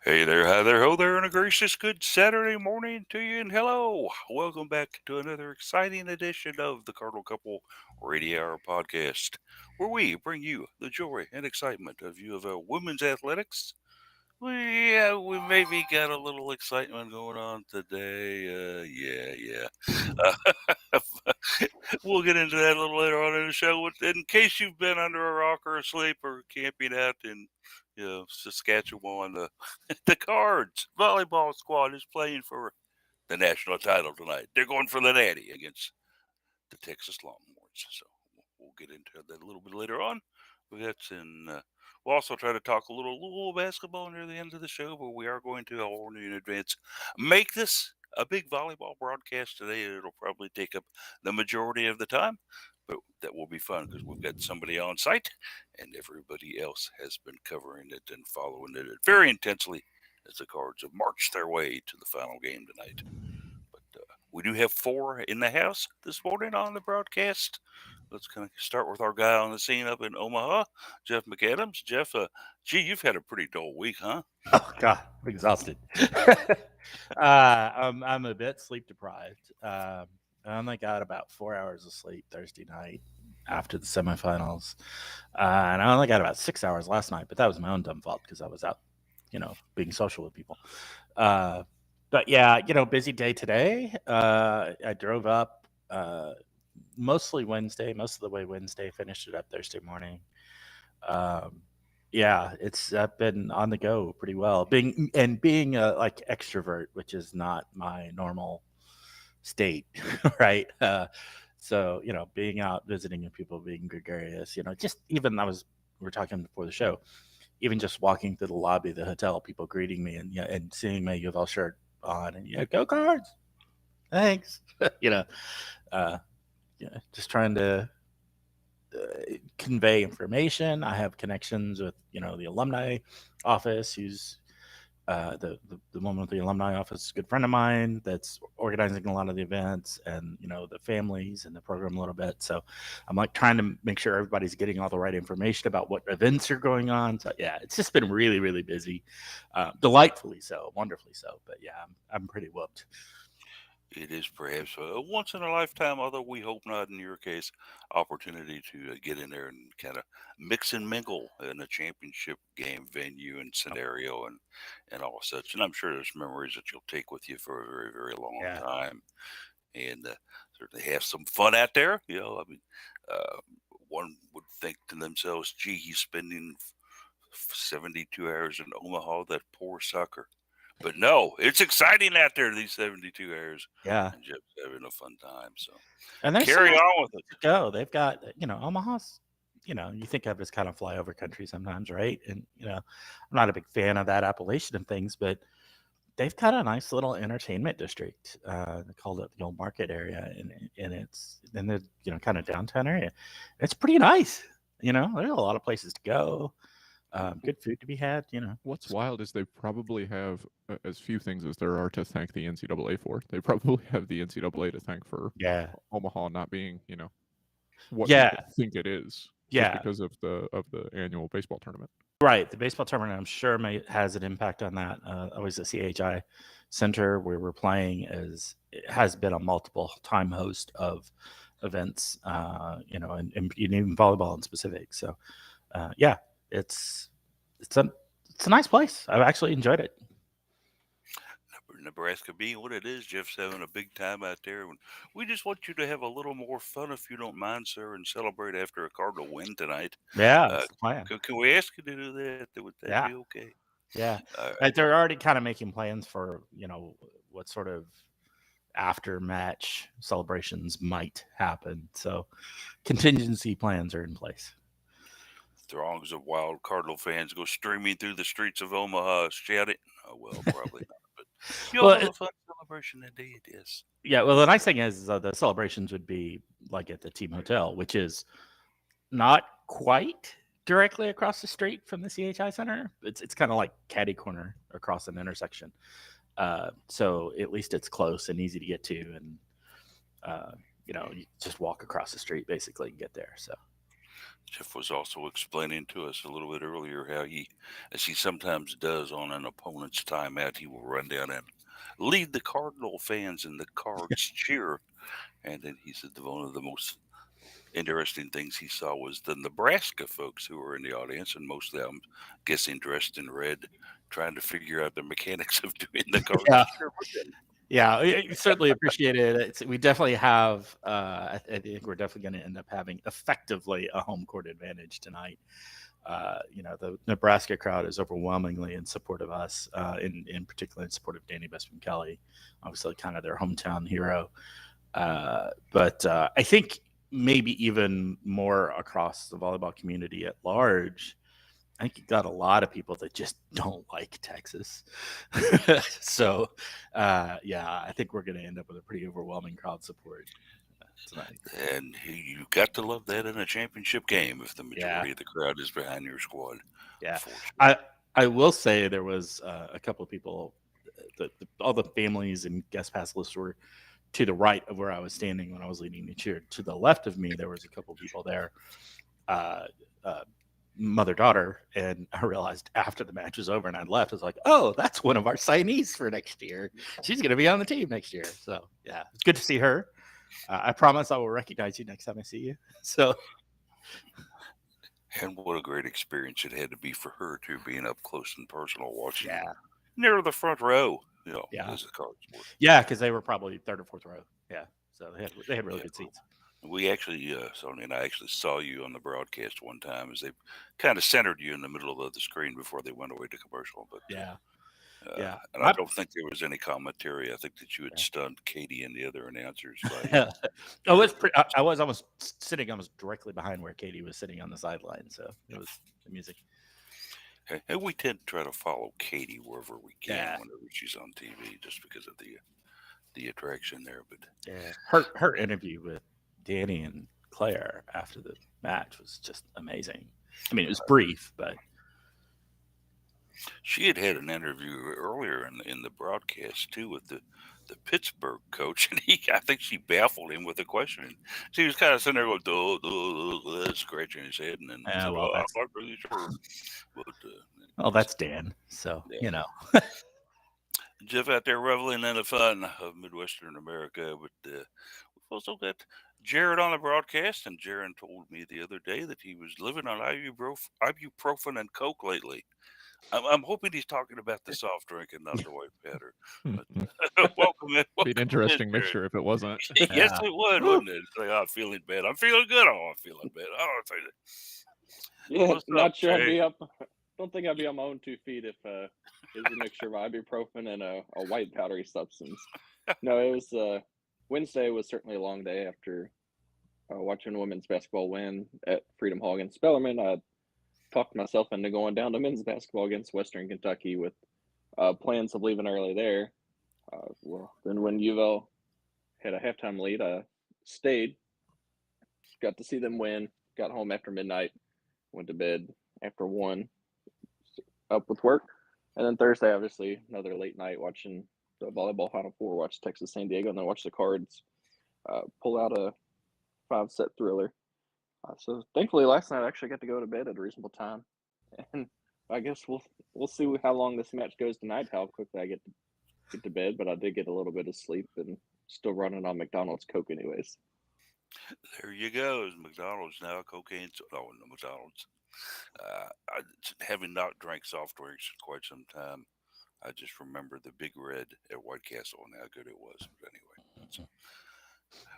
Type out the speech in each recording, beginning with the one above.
Hey there, hi there, ho there, and a gracious good Saturday morning to you, and hello. Welcome back to another exciting edition of the Cardinal Couple Radio Hour podcast, where we bring you the joy and excitement of UofL women's athletics. We maybe got a little excitement going on today. Uh, we'll get into that a little later on in the show. In case you've been under a rock or asleep or camping out in Saskatchewan, the Cards volleyball squad is playing for the national title tonight. They're going for the natty against the Texas Longhorns. So we'll get into that a little bit later on. We'll also try to talk a little basketball near the end of the show, but we are going to, I'll warn you in advance, make this a big volleyball broadcast today. It'll probably take up the majority of the time, but that will be fun because we've got somebody on site and everybody else has been covering it and following it very intensely as the Cards have marched their way to the final game tonight. But we do have four in the house this morning on the broadcast. Let's kind of start with our guy on the scene up in Omaha, Jeff McAdams. Jeff, you've had a pretty dull week, huh? Oh God, I'm exhausted. I'm a bit sleep deprived. I only got about 4 hours of sleep Thursday night after the semifinals, and I only got about 6 hours last night. But that was my own dumb fault because I was out, being social with people. Uh, but yeah, busy day today. I drove up mostly Wednesday, most of the way Wednesday. Finished it up Thursday morning. Um, yeah, it's I've been on the go pretty well. Being a like extrovert, which is not my normal state, right? So being out visiting with people, being gregarious, just even we were talking before the show, even just walking through the lobby of the hotel, people greeting me and seeing my UofL shirt on and go Cards, thanks, you know, uh, just trying to convey information. I have connections with the alumni office, who's the woman with the alumni office, is a good friend of mine that's organizing a lot of the events, and the families and the program a little bit. So I'm like trying to make sure everybody's getting all the right information about what events are going on. So yeah, it's just been really really busy, delightfully so, wonderfully so. But yeah, I'm pretty whooped. It is perhaps a once in a lifetime, although we hope not in your case, opportunity to get in there and kind of mix and mingle in a championship game venue and scenario and all such. And I'm sure there's memories that you'll take with you for a very, very long Yeah. time and certainly have some fun out there. Uh, one would think to themselves, gee, he's spending 72 hours in Omaha, that poor sucker. But no, it's exciting out there these 72 hours, Yeah. and Jeff's having a fun time. So And there's some carry more on with it. to go. They've got, Omaha's, you think of it as kind of flyover country sometimes, right? And, I'm not a big fan of that appellation of things, but they've got a nice little entertainment district. They called it the old market area. And it's in the, kind of downtown area. It's pretty nice. There's a lot of places to go. Good food to be had. What's wild is they probably have as few things as there are to thank the NCAA for. They probably have the NCAA to thank for Yeah. Omaha not being, what Yeah. people think it is, just Yeah. because of the annual baseball tournament. Right. The baseball tournament, I'm sure, has an impact on that. Always the CHI Center where we're playing it has been a multiple time host of events, and even volleyball in specific. So, yeah, it's it's a it's a nice place. I've actually enjoyed it. Nebraska being what it is, Jeff's having a big time out there. And we just want you to have a little more fun, if you don't mind, sir, and celebrate after a Cardinal win tonight. Yeah, Uh, that's the plan. can we ask you to do that? Would that be Yeah, okay? yeah. All right. They're already kind of making plans for what sort of after match celebrations might happen. So contingency plans are in place. Throngs of wild Cardinal fans go streaming through the streets of Omaha shouting. Oh, well, probably not. But you'll Well, have a fun celebration indeed, yes. yeah. Well, the nice thing is the celebrations would be like at the team hotel, which is not quite directly across the street from the CHI Center. It's kind of like catty corner across an intersection. So at least it's close and easy to get to, and you just walk across the street basically and get there. So Jeff was also explaining to us a little bit earlier how he, as he sometimes does on an opponent's timeout, he will run down and lead the Cardinal fans in the Cards cheer. And then he said that one of the most interesting things he saw was the Nebraska folks who were in the audience, and most of them, guessing, dressed in red, trying to figure out the mechanics of doing the Cards Yeah. cheer. Yeah, we certainly appreciate it. We definitely have. I think we're definitely going to end up having effectively a home court advantage tonight. The Nebraska crowd is overwhelmingly in support of us, in particular in support of Danny Bestman Kelly, obviously kind of their hometown hero. But I think maybe even more across the volleyball community at large, I think you got a lot of people that just don't like Texas. So, I think we're going to end up with a pretty overwhelming crowd support tonight. And you got to love that in a championship game if the majority of the crowd is behind your squad. Yeah, I will say there was a couple of people, all the families and guest pass lists were to the right of where I was standing when I was leading the cheer. To the left of me, there was a couple of people there, mother-daughter, and I realized after the match was over and I left, I was like, oh, that's one of our signees for next year. She's going to be on the team next year. So, yeah, it's good to see her. I promise I will recognize you next time I see you. So, and what a great experience it had to be for her, too, being up close and personal, watching yeah, near the front row, yeah, as the Cards were. Yeah, because they were probably third or fourth row. Yeah, so they had really good seats. We actually, Sonia and I actually saw you on the broadcast one time as they kind of centered you in the middle of the screen before they went away to commercial. But yeah. And I don't think there was any commentary. I think that you had stunned Katie and the other announcers. I was almost sitting almost directly behind where Katie was sitting on the sideline, so it was amusing. And we tend to try to follow Katie wherever we can whenever she's on TV, just because of the attraction there. But her interview with Danny and Claire after the match was just amazing. I mean, it was brief, but she had an interview earlier in the broadcast too with the Pittsburgh coach, and I think she baffled him with a question. She was kind of sitting there going, duh, scratching his head, and then said, I'm not really sure. But, that's Dan, so Jeff out there reveling in the fun of Midwestern America, but we've also got Jared on the broadcast, and Jared told me the other day that he was living on ibuprofen and Coke lately. I'm hoping he's talking about the soft drink and not the white powder. But, welcome in. Be an interesting mixture if it wasn't. Yes, it would, wouldn't it? It's like, I'm feeling bad. I'm feeling good. Oh, I'm feeling bad. Oh, I'll tell you. Yeah, What's not up, sure Jay? I'd be up. Don't think I'd be on my own 2 feet if it was a mixture of ibuprofen and a white powdery substance. No, it was Wednesday was certainly a long day after watching women's basketball win at Freedom Hall against Bellarmine. I talked myself into going down to men's basketball against Western Kentucky with plans of leaving early there. Then when UofL had a halftime lead, I stayed, got to see them win, got home after midnight, went to bed after 1, up with work. And then Thursday, obviously, another late night watching the volleyball Final Four, watch Texas San Diego, and then watch the Cards pull out a 5-set thriller. So thankfully, last night I actually got to go to bed at a reasonable time, and I guess we'll see how long this match goes tonight, how quickly I get to bed. But I did get a little bit of sleep and still running on McDonald's Coke anyways. There you go. McDonald's now cocaine. No, McDonald's. Having not drank soft drinks in quite some time, I just remember the Big Red at White Castle and how good it was. But anyway,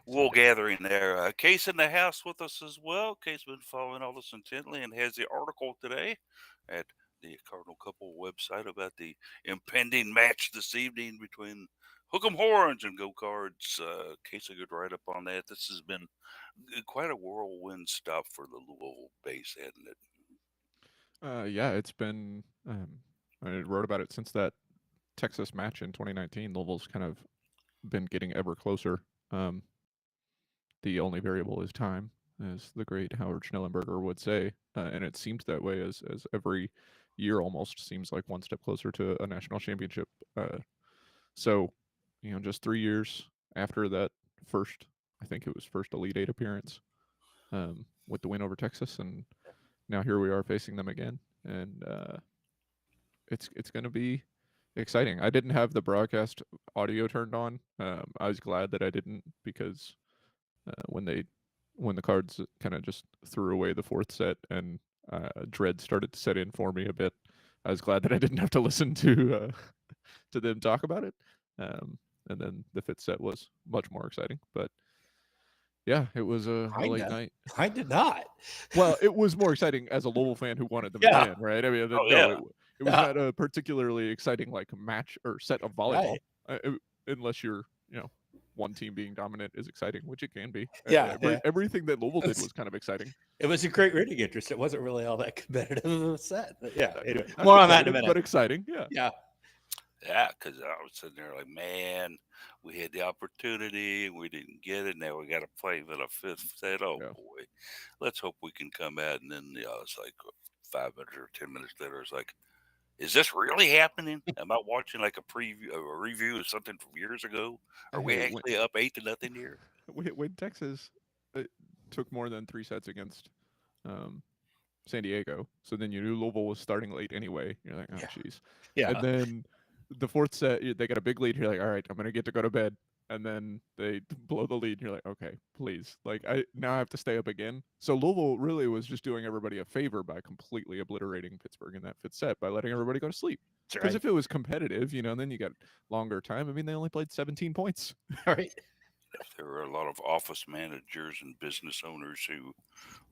wool gathering there. Case in the house with us as well. Case been following all this intently and has the article today at the Cardinal Couple website about the impending match this evening between Hook'em Horns and Go Cards. Case a good write up on that. This has been quite a whirlwind stop for the Louisville base, hasn't it? Yeah, it's been. I wrote about it since that Texas match in 2019. Louisville's kind of been getting ever closer. The only variable is time, as the great Howard Schnellenberger would say, and it seems that way as every year almost seems like one step closer to a national championship. So, just 3 years after that first, I think it was first Elite Eight appearance, with the win over Texas, and now here we are facing them again, and it's going to be exciting. I didn't have the broadcast audio turned on. I was glad that I didn't, because when the Cards kind of just threw away the fourth set and dread started to set in for me a bit, I was glad that I didn't have to listen to them talk about it. And then the fifth set was much more exciting. But yeah, it was a late night. I did not. Well, it was more exciting as a Louisville fan who wanted them to Yeah. win, right? I mean, Oh, no, yeah. it was not a particularly exciting like match or set of volleyball, unless you're, one team being dominant is exciting, which it can be. Yeah, Everything that Louisville did was kind of exciting. It was a great rating interest. It wasn't really all that competitive of a set. But yeah, anyway, Not more on that in a competitive, minute. but exciting. Yeah. Yeah. Yeah, because I was sitting there like, man, we had the opportunity, we didn't get it. Now we got to play for the fifth set. Oh Yeah. boy, let's hope we can come out. And then it's like 5 minutes or 10 minutes later, it's like, is this really happening? Am I watching like a review of something from years ago? Are we Hey, actually up 8-0 here? when Texas took more than 3 sets against San Diego, so then you knew Louisville was starting late anyway. You're like, oh, jeez. Yeah. And then the fourth set, they got a big lead. You're like, all right, I'm going to get to go to bed. And then they blow the lead. And you're like, okay, please. Like, I have to stay up again. So Louisville really was just doing everybody a favor by completely obliterating Pittsburgh in that fifth set by letting everybody go to sleep. Because if it was competitive, then you got longer time. I mean, they only played 17 points. Right. There are a lot of office managers and business owners who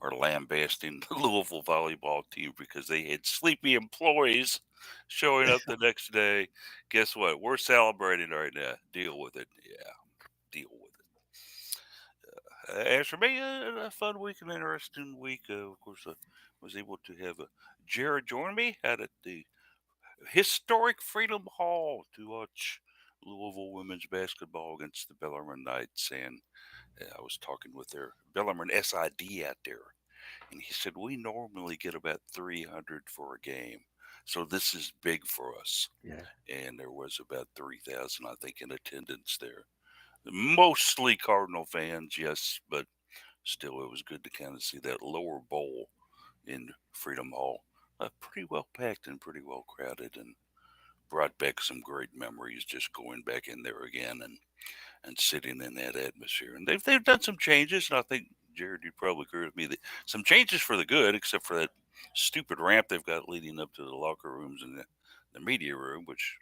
are lambasting the Louisville volleyball team because they had sleepy employees showing up the next day. Guess what? We're celebrating right now. Deal with it. Yeah, deal with it. As for me, a fun week, an interesting week. Of course, I was able to have Jared join me out at the historic Freedom Hall to watch Louisville women's basketball against the Bellarmine Knights. And I was talking with their Bellarmine SID out there. And he said, we normally get about 300 for a game. So this is big for us. Yeah. And there was about 3,000, I think, in attendance there. Mostly Cardinal fans, yes, but still it was good to kind of see that lower bowl in Freedom Hall. Pretty well packed and pretty well crowded, and brought back some great memories just going back in there again and sitting in that atmosphere. And they've done some changes, and I think, Jared, you probably agree with me that some changes for the good, except for that stupid ramp they've got leading up to the locker rooms and the media room, which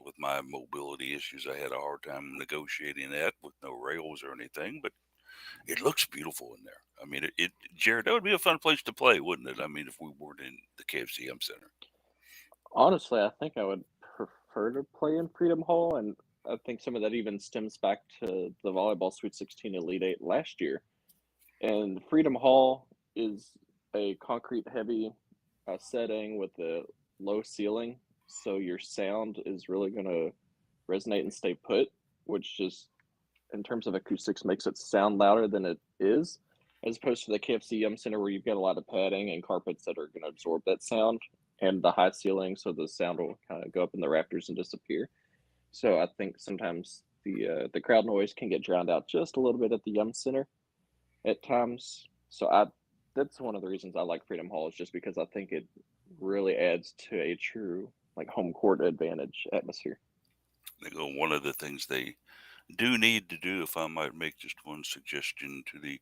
with my mobility issues, I had a hard time negotiating that with no rails or anything, but it looks beautiful in there. I mean, Jared, that would be a fun place to play, wouldn't it? I mean, if we weren't in the KFCM Center. Honestly, I think I would prefer to play in Freedom Hall, and I think some of that even stems back to the Volleyball Sweet 16 Elite 8 last year. And Freedom Hall is a concrete-heavy setting with a low ceiling, so your sound is really going to resonate and stay put, which just, in terms of acoustics, makes it sound louder than it is, as opposed to the KFC Center where you've got a lot of padding and carpets that are going to absorb that sound, and the high ceiling, so the sound will kind of go up in the rafters and disappear. So I think sometimes the crowd noise can get drowned out just a little bit at the Yum Center at times. So that's one of the reasons I like Freedom Hall, is just because I think it really adds to a true like home court advantage atmosphere. I think one of the things they do need to do, if I might make just one suggestion to the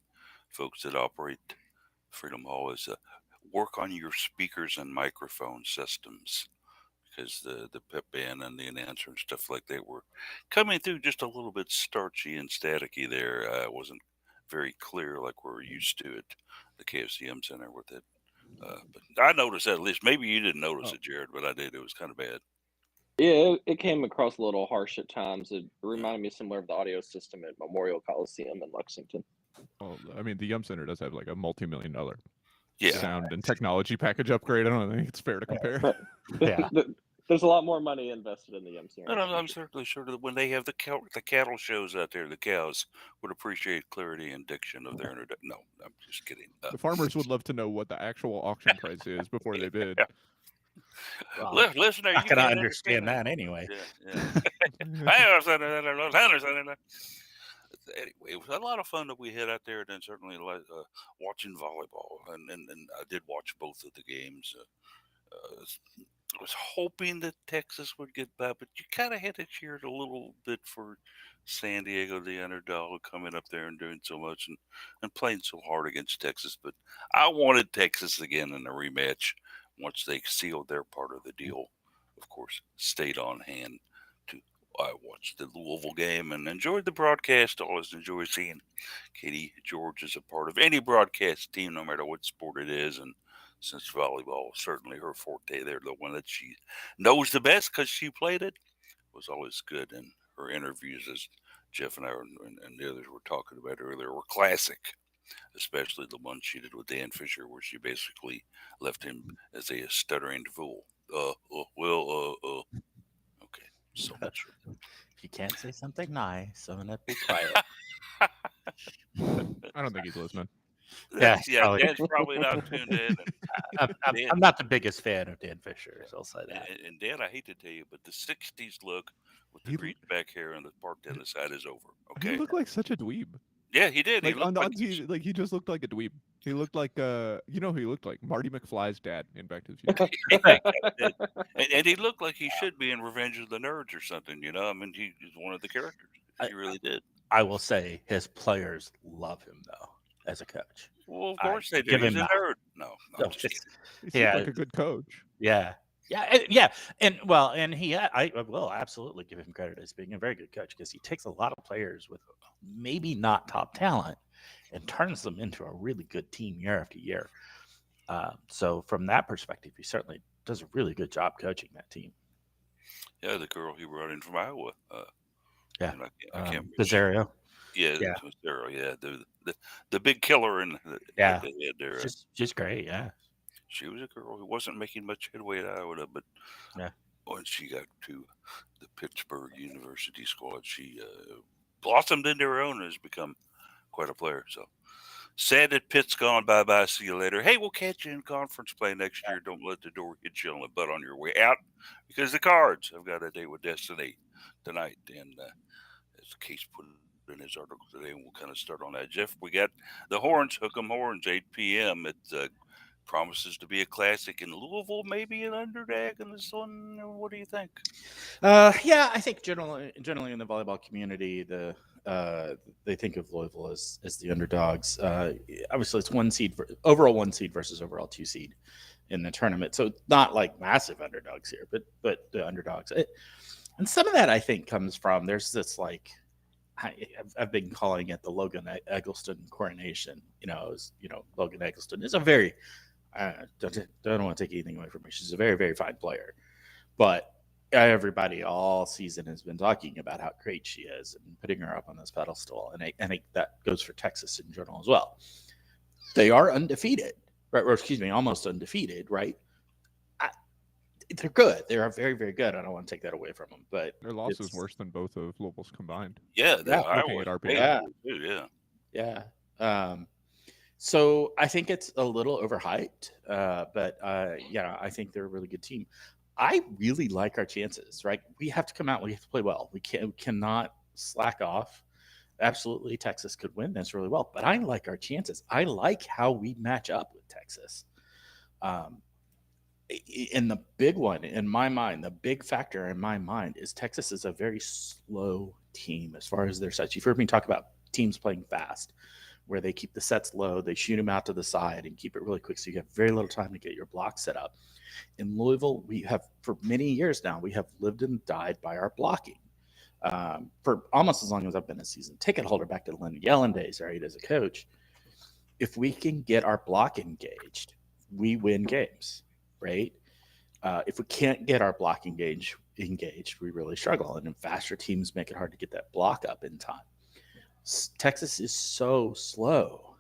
folks that operate Freedom Hall, is work on your speakers and microphone systems, because the pep band and the announcer and stuff like that were coming through just a little bit starchy and staticky there. It wasn't very clear like we're used to at the KFCM Center with it. But I noticed that, at least. Maybe you didn't notice it, Jared, but I did. It was kind of bad. Yeah, it came across a little harsh at times. It reminded me similar of the audio system at Memorial Coliseum in Lexington. Well, I mean, the Yum Center does have like a multi-million-dollar Yeah. sound and technology package upgrade. I don't think it's fair to compare. Yeah. There's a lot more money invested in the Yum Center. And I'm certainly sure that when they have the cattle shows out there, the cows would appreciate clarity and diction of their introduction. No, I'm just kidding. The farmers would love to know what the actual auction price is before they bid. Well, Listener, I you can can't understand that anyway. Yeah. anyway, it was a lot of fun that we had out there, and then certainly watching volleyball, and I did watch both of the games. I was hoping that Texas would get by, but you kind of had to cheer it a little bit for San Diego, the underdog, coming up there and doing so much and playing so hard against Texas. But I wanted Texas again in the rematch once they sealed their part of the deal. Of course, stayed on hand to. I watched the Louisville game and enjoyed the broadcast. Always enjoy seeing Katie George as a part of any broadcast team, no matter what sport it is. And since volleyball is certainly her forte, they're the one that she knows the best because she played it, was always good. And her interviews, as Jeff and I and the others were talking about earlier, were classic, especially the one she did with Dan Fisher, where she basically left him as a stuttering fool. Okay, so much. If you can't say something nice, I'm gonna be quiet. I don't think he's listening. Yeah, probably. Dan's probably not tuned in. I'm not the biggest fan of Dan Fisher, so I'll say that. And Dan, I hate to tell you, but the '60s look with the He- green back hair and the part down the side is over. He Okay. looked like such a dweeb. Yeah, he did. He Like looked on like TV, he just looked like a dweeb. He looked like you know who he looked like? Marty McFly's dad in Back to the Future. and he looked like he should be in Revenge of the Nerds or something. You know, I mean, he's one of the characters. He really did. I will say his players love him though as a coach. Well, of course they do. give He's him a that. nerd. No, No, I'm just kidding. He seems Yeah. like a good coach. Yeah, and I will absolutely give him credit as being a very good coach because he takes a lot of players with maybe not top talent and turns them into a really good team year after year. So from that perspective, he certainly does a really good job coaching that team. Yeah, the girl he brought in from Iowa. Yeah. and I can't remember. Pizarro. Yeah, Yeah. Zero, yeah, the big killer in Yeah. that they had there. Just great. Yeah. She was a girl who wasn't making much headway at Iowa, but Yeah. once she got to the Pittsburgh University squad, she blossomed into her own and has become quite a player. So sad that Pitt's gone. Bye bye. See you later. Hey, we'll catch you in conference play next year. Don't let the door hit you on the butt on your way out because the Cards have got a date with Destiny tonight. And as Case put in his article today, and we'll kind of start on that. Jeff, we got the Horns, Hook 'em Horns, 8 p.m. It promises to be a classic in Louisville, maybe an underdog in this one. What do you think? Yeah, I think generally in the volleyball community, they think of Louisville as the underdogs. Obviously, it's overall one seed versus overall 2 seed in the tournament, so not like massive underdogs here, but the underdogs. And some of that I think comes from there's this like I've been calling it the Logan Eggleston coronation. Logan Eggleston is a very don't want to take anything away from her. She's a very, very fine player, but everybody all season has been talking about how great she is and putting her up on this pedestal. And I think that goes for Texas in general as well. They are undefeated, right? Or excuse me, almost undefeated, right? They're good. They are very, very good. I don't want to take that away from them, but Their loss is worse than both of Louisville's combined. Yeah, looking at RPI. Yeah. So I think it's a little overhyped, but I think they're a really good team. I really like our chances, right? We have to come out. We have to play well. We cannot slack off. Absolutely, Texas could win this really well, but I like our chances. I like how we match up with Texas. And the big one in my mind, the big factor in my mind is Texas is a very slow team as far as their sets. You've heard me talk about teams playing fast, where they keep the sets low, they shoot them out to the side and keep it really quick. So you have very little time to get your block set up. In Louisville, we have for many years now, we have lived and died by our blocking. For almost as long as I've been a season ticket holder, back to Linda Yellen days, right, as a coach. If we can get our block engaged, we win games, right? If we can't get our block engaged, we really struggle. And then faster teams make it hard to get that block up in time. Texas is so slow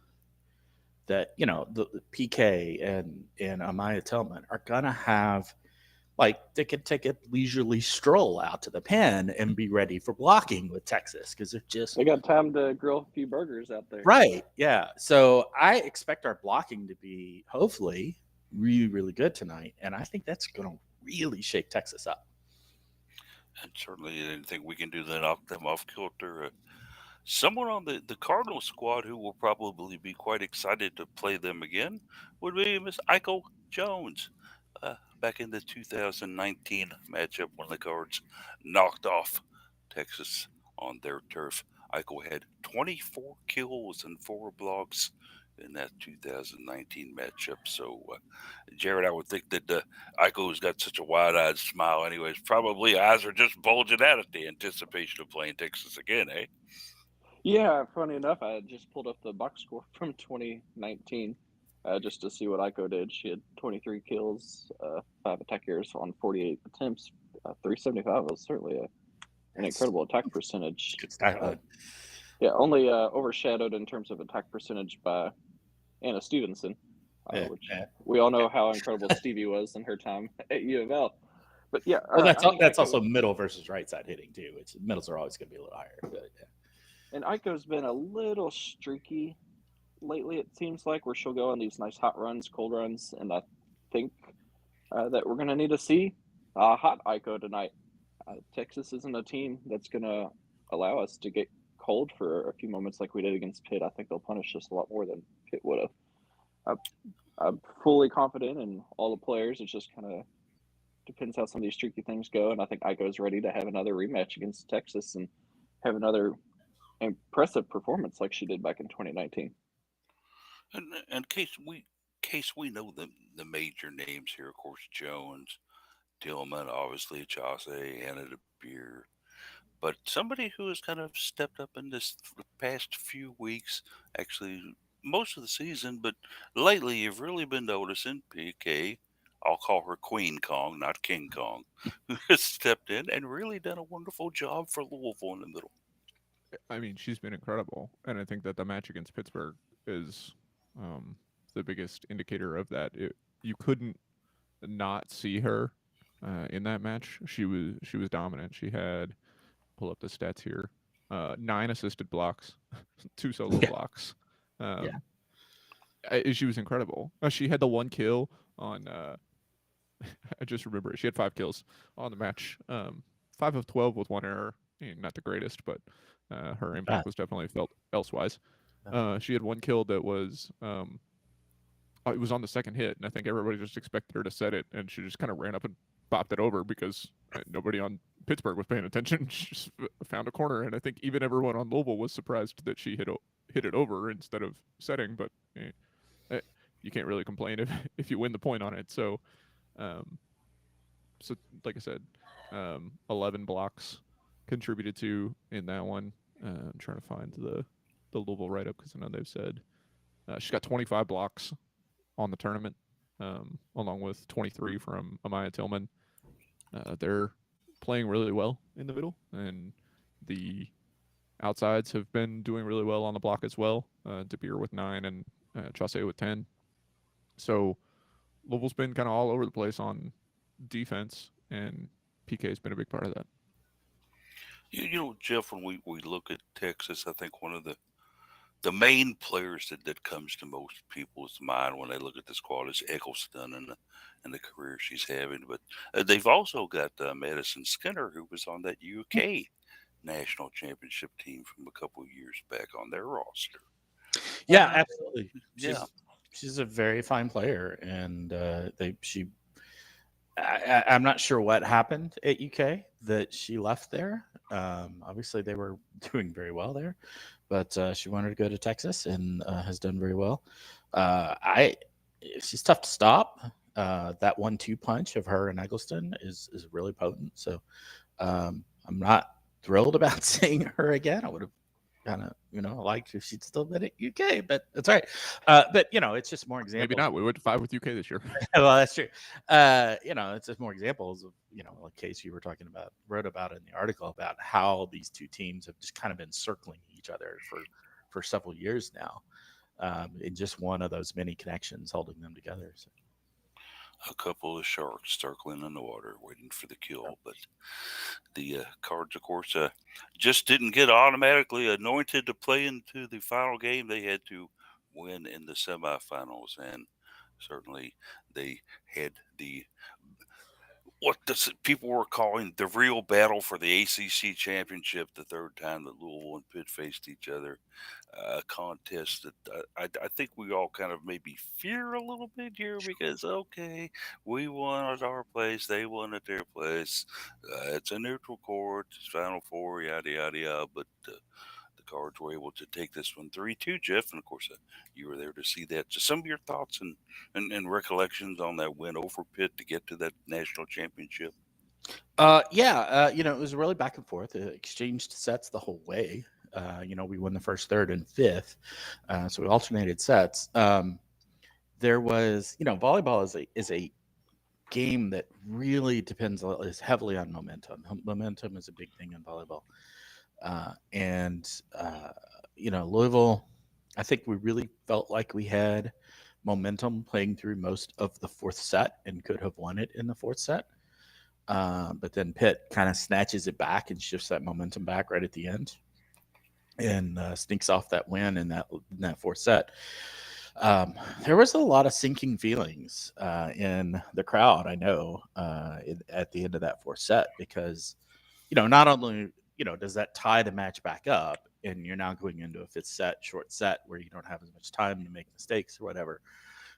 that the PK and Amaya Tillman are gonna have they could take a leisurely stroll out to the pen and be ready for blocking with Texas because they got time to grill a few burgers out there. Right. Yeah. So I expect our blocking to be hopefully really, really good tonight, and I think that's going to really shake Texas up. And certainly anything we can do to knock them off kilter. Someone on the Cardinal squad who will probably be quite excited to play them again would be Miss Eichel Jones. Back in the 2019 matchup when the Cards knocked off Texas on their turf, Eichel had 24 kills and 4 blocks in that 2019 matchup. So, Jared, I would think that Eichel's got such a wide-eyed smile anyways. Probably eyes are just bulging out at the anticipation of playing Texas again, eh? Yeah, funny enough, I just pulled up the box score from 2019 just to see what Aiko did. She had 23 kills, 5 attack errors on 48 attempts, 375 was certainly an incredible attack percentage. Good stat line. Yeah, only overshadowed in terms of attack percentage by Anna Stevenson, which we all know how incredible Stevie was in her time at UofL. But yeah, Well, that's I think that's Aiko- also middle versus right side hitting too. It's middles are always going to be a little higher. But yeah. And Aiko's been a little streaky lately, it seems like, where she'll go on these nice hot runs, cold runs, and I think that we're going to need to see hot Aiko tonight. Texas isn't a team that's going to allow us to get cold for a few moments like we did against Pitt. I think they'll punish us a lot more than Pitt would have. I'm fully confident in all the players. It just kind of depends how some of these streaky things go, and I think Aiko's ready to have another rematch against Texas and have another impressive performance like she did back in 2019. And in case we know the major names here, of course, Jones, Tillman, obviously Chauncey, Anna DeBeer, but somebody who has kind of stepped up in this past few weeks, actually most of the season, but lately you've really been noticing PK. I'll call her Queen Kong, not King Kong, who has stepped in and really done a wonderful job for Louisville in the middle. I mean, she's been incredible, and I think that the match against Pittsburgh is the biggest indicator of that. You couldn't not see her in that match. She was dominant. She had, pull up the stats here, 9 assisted blocks, 2 solo blocks. She was incredible. She had the 1 kill on. I just remember it. She had 5 kills on the match. 5 of 12 with 1 error. Not the greatest, but her impact was definitely felt elsewise. She had 1 kill that was it was on the second hit, and I think everybody just expected her to set it, and she just kind of ran up and bopped it over because nobody on Pittsburgh was paying attention. She just found a corner, and I think even everyone on Louisville was surprised that she hit it over instead of setting. But you can't really complain if you win the point on it. So, like I said, 11 blocks contributed to in that one. I'm trying to find the Louisville write up because I know they've said she's got 25 blocks on the tournament, along with 23 from Amaya Tillman. They're playing really well in the middle, and the outsides have been doing really well on the block as well. DeBeer with 9 and Chauncey with 10. So Louisville's been kind of all over the place on defense, and PK has been a big part of that. You know, Jeff, when we look at Texas, I think one of the main players that comes to most people's mind when they look at the squad is Eccleston and the career she's having. But they've also got Madison Skinner, who was on that UK national championship team from a couple of years back on their roster. Yeah, absolutely. She's a very fine player, and I'm not sure what happened at UK that she left there. Obviously, they were doing very well there, but she wanted to go to Texas and has done very well. She's tough to stop. That 1-2 punch of her and Eggleston is really potent. So I'm not thrilled about seeing her again. I would have kind of, liked if she'd still been at UK, but that's all right. But it's just more examples. Maybe not. We went to 5 with UK this year. Well, that's true. It's just more examples of, like case you were talking about, wrote about in the article about how these two teams have just kind of been circling each other for several years now. In just one of those many connections holding them together. So. A couple of sharks circling in the water waiting for the kill, but the Cards, of course, just didn't get automatically anointed to play into the final game. They had to win in the semifinals, and certainly they had the what people were calling the real battle for the ACC championship, the third time that Louisville and Pitt faced each other. A contest that I think we all kind of maybe fear a little bit here because, okay, we won at our place, they won at their place. It's a neutral court, it's Final Four, yada, yada, yada. But the Cards were able to take this one 3-2, Jeff. And of course, you were there to see that. Just some of your thoughts and recollections on that win over Pitt to get to that national championship. It was really back and forth. Exchanged sets the whole way. We won the first, third, and fifth, so we alternated sets. There was, volleyball is a game that really depends is heavily on momentum. Momentum is a big thing in volleyball, Louisville. I think we really felt like we had momentum playing through most of the fourth set and could have won it in the fourth set. But then Pitt kind of snatches it back and shifts that momentum back right at the end and sneaks off that win in that fourth set. There was a lot of sinking feelings in the crowd, I know, at the end of that fourth set because, not only, does that tie the match back up and you're now going into a fifth set, short set where you don't have as much time to make mistakes or whatever,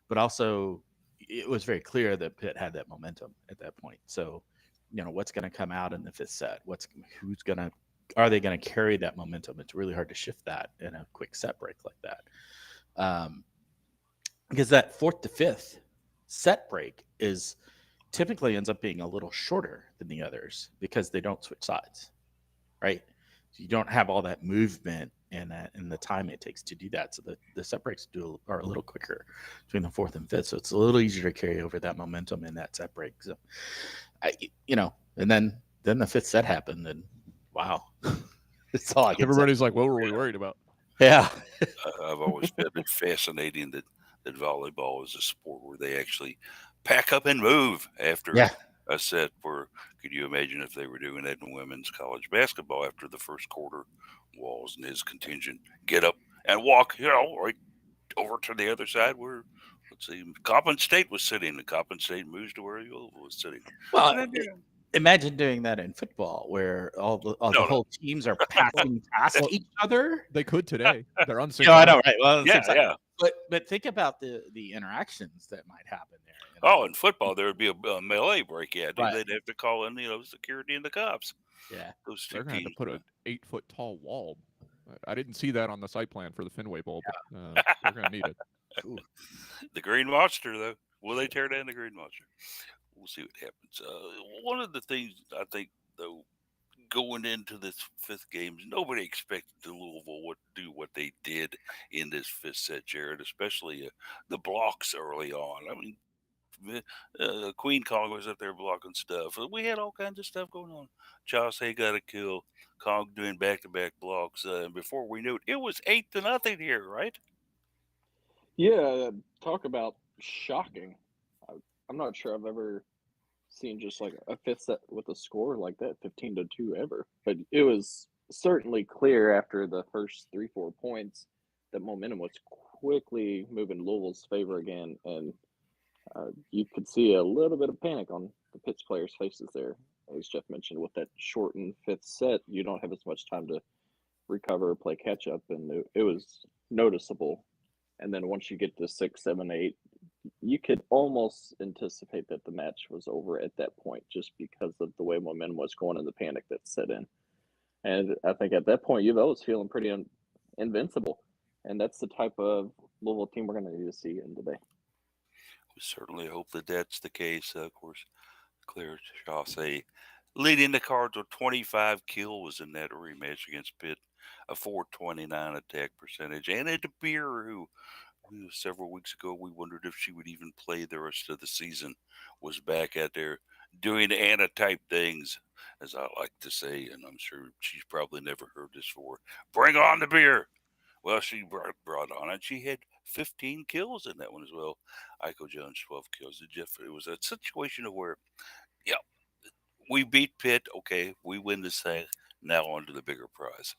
but also it was very clear that Pitt had that momentum at that point. So, what's going to come out in the fifth set? Are they going to carry that momentum? It's really hard to shift that in a quick set break like that. Because that fourth to fifth set break typically ends up being a little shorter than the others because they don't switch sides, right? So you don't have all that movement and the time it takes to do that. So the set breaks are a little quicker between the fourth and fifth. So it's a little easier to carry over that momentum in that set break. So, and then the fifth set happened, and wow, that's all I can Everybody's say. like, what were we worried about? Yeah. I've always found it fascinating that volleyball is a sport where they actually pack up and move after a set. Could you imagine if they were doing that in women's college basketball after the first quarter? Walls and his contingent get up and walk, right over to the other side where, let's see, Coppin State was sitting. The Coppin State moves to where Louisville was sitting. Well, imagine doing that in football where all the whole teams are passing past each other. They could today. They're unsynced. I know, right? Well, yeah. But think about the interactions that might happen there. In football, there would be a melee break. Yeah, right. They'd have to call in, security and the cops. Yeah, those two they're going to have to put an 8-foot tall wall. I didn't see that on the site plan for the Fenway Bowl, but they're going to need it. Ooh. The Green Monster, though. Will they tear down the Green Monster? We'll see what happens. One of the things I think, though, going into this fifth game, nobody expected the Louisville would do what they did in this fifth set, Jared, especially the blocks early on. I mean, Queen Kong was up there blocking stuff. We had all kinds of stuff going on. Josh Hay got a kill. Kong doing back-to-back blocks. And before we knew it, it was 8-0 here, right? Yeah, talk about shocking. I'm not sure I've ever seen just like a fifth set with a score like that, 15-2 ever. But it was certainly clear after the first 3-4 points that momentum was quickly moving Louisville's favor again, and you could see a little bit of panic on the Pitt's players' faces there. As Jeff mentioned, with that shortened fifth set, you don't have as much time to recover, play catch up, and it was noticeable. And then once you get to 6, 7, 8, you could almost anticipate that the match was over at that point just because of the way momentum was going and the panic that set in. And I think at that point, UofL was feeling pretty invincible. And that's the type of Louisville team we're going to need to see in today. We certainly hope that that's the case. Of course, Claire Chaussee leading the Cards with 25 kills was in that rematch against Pitt, a .429 attack percentage. Anna DeBeer, who several weeks ago we wondered if she would even play the rest of the season, was back out there doing Anna-type things, as I like to say, and I'm sure she's probably never heard this before. Bring on the beer! Well, she brought on it. She had 15 kills in that one as well. Aiko Jones, 12 kills. Jeff, it was a situation of where, we beat Pitt. Okay, we win this thing. Now on to the bigger prize.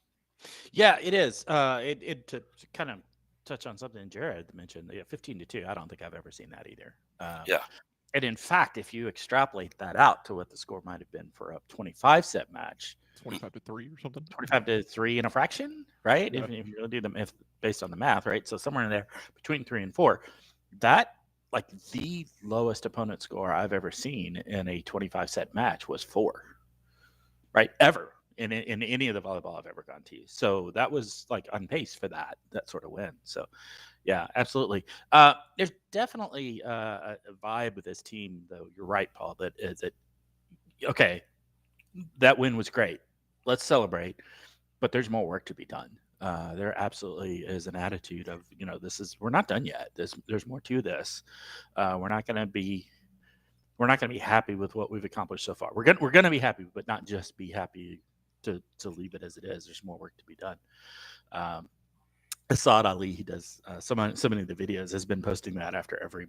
Yeah, it is. To kind of touch on something Jared mentioned, 15-2. I don't think I've ever seen that either. And in fact, if you extrapolate that out to what the score might have been for a 25 set match, 25-3 or something. 25-3 and a fraction, right? Yeah. If you really do them, if based on the math, right? So somewhere in there between 3 and 4, that like the lowest opponent score I've ever seen in a 25 set match was 4, right? Ever in any of the volleyball I've ever gone to. So that was like on pace for that sort of win. So yeah, absolutely. There's definitely a vibe with this team, though. You're right, Paul. That is it. Okay, that win was great. Let's celebrate, but there's more work to be done. There absolutely is an attitude of, we're not done yet. There's more to this. We're not going to be happy with what we've accomplished so far. We're gonna be happy, but not just be happy to leave it as it is. There's more work to be done. Assad Ali, he does so many of the videos, has been posting that after every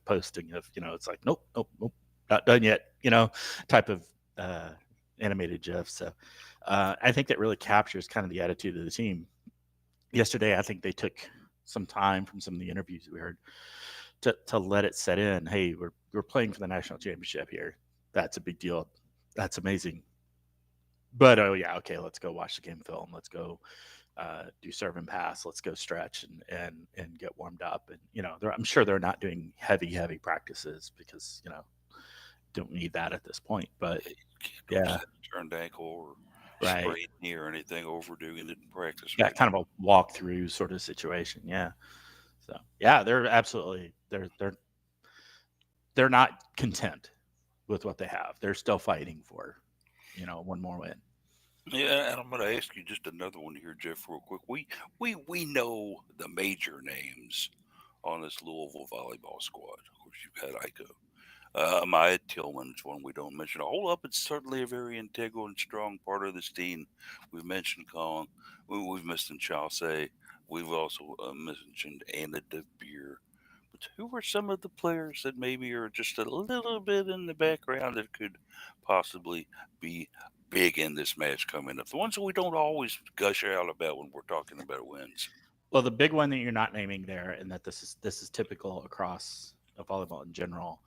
posting of, it's like nope, not done yet, type of animated GIF. So I think that really captures kind of the attitude of the team. Yesterday, I think they took some time from some of the interviews we heard to let it set in. Hey, we're playing for the national championship here. That's a big deal. That's amazing. But oh yeah, okay, let's go watch the game film. Let's go do serve and pass. Let's go stretch and get warmed up. And I'm sure they're not doing heavy practices because don't need that at this point. But yeah, turned ankle or right, sprained knee or anything, overdoing it in practice. yeah, Right? kind of a walkthrough sort of situation. Yeah. So yeah, they're absolutely they're not content with what they have. They're still fighting for one more win. Yeah, and I'm going to ask you just another one here, Jeff, real quick. We know the major names on this Louisville volleyball squad. Of course, you've had Iko. Maya Tillman is one we don't mention a whole lot, but certainly a very integral and strong part of this team. We've mentioned Kong. We've mentioned Chauncey. We've also mentioned Anna De Beer. But who are some of the players that maybe are just a little bit in the background that could possibly be big in this match coming up? The ones that we don't always gush out about when we're talking about wins. Well, the big one that you're not naming there, and that this is typical across volleyball in general,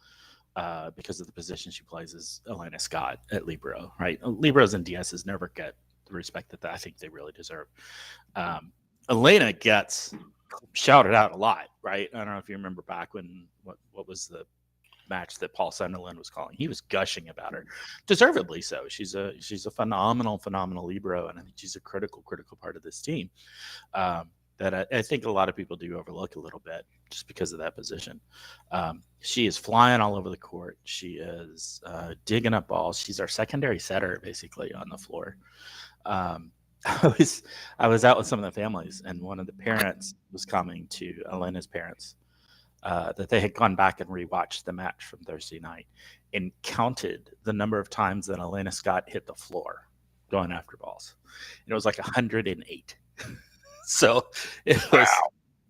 because of the position she plays, is Elena Scott at libero. Right, liberos and DSs never get the respect that I think they really deserve. Elena gets shouted out a lot, right? I don't know if you remember back when what was the match that Paul Sunderland was calling. He was gushing about her, deservedly so. She's a phenomenal libero, and I think she's a critical part of this team. That I think a lot of people do overlook a little bit just because of that position. She is flying all over the court. She is digging up balls. She's our secondary setter basically on the floor. I was out with some of the families, and one of the parents was coming to Elena's parents that they had gone back and rewatched the match from Thursday night and counted the number of times that Elena Scott hit the floor going after balls. And it was like 108. So it was,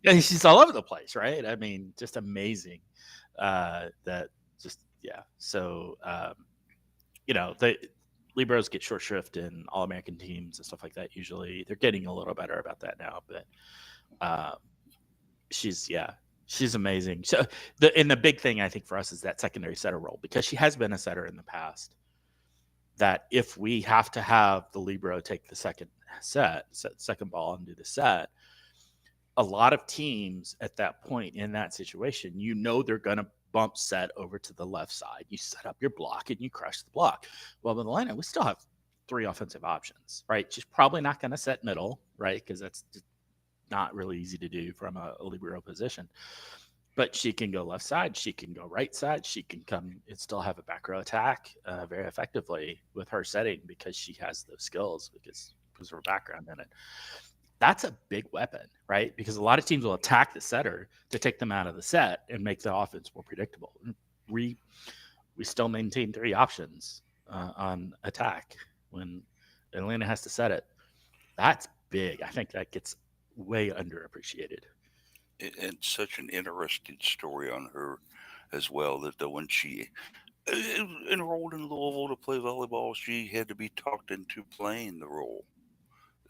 yeah, she's all over the place, right? I mean, just amazing. That just, yeah. So, the liberos get short shrift in all American teams and stuff like that. Usually they're getting a little better about that now, but she's amazing. So the big thing I think for us is that secondary setter role, because she has been a setter in the past. That if we have to have the libero take the second ball and do the set, a lot of teams at that point in that situation, they're going to bump set over to the left side. You set up your block and you crush the block. Well, with Elena, we still have 3 offensive options, right? She's probably not going to set middle, right? Because that's not really easy to do from a libero position. But she can go left side, she can go right side, she can come and still have a back row attack very effectively with her setting, because she has those skills because of her background in it. That's a big weapon, right? Because a lot of teams will attack the setter to take them out of the set and make the offense more predictable. We still maintain 3 options on attack when Atlanta has to set it. That's big. I think that gets way underappreciated. And such an interesting story on her as well, that when she enrolled in Louisville to play volleyball, she had to be talked into playing the role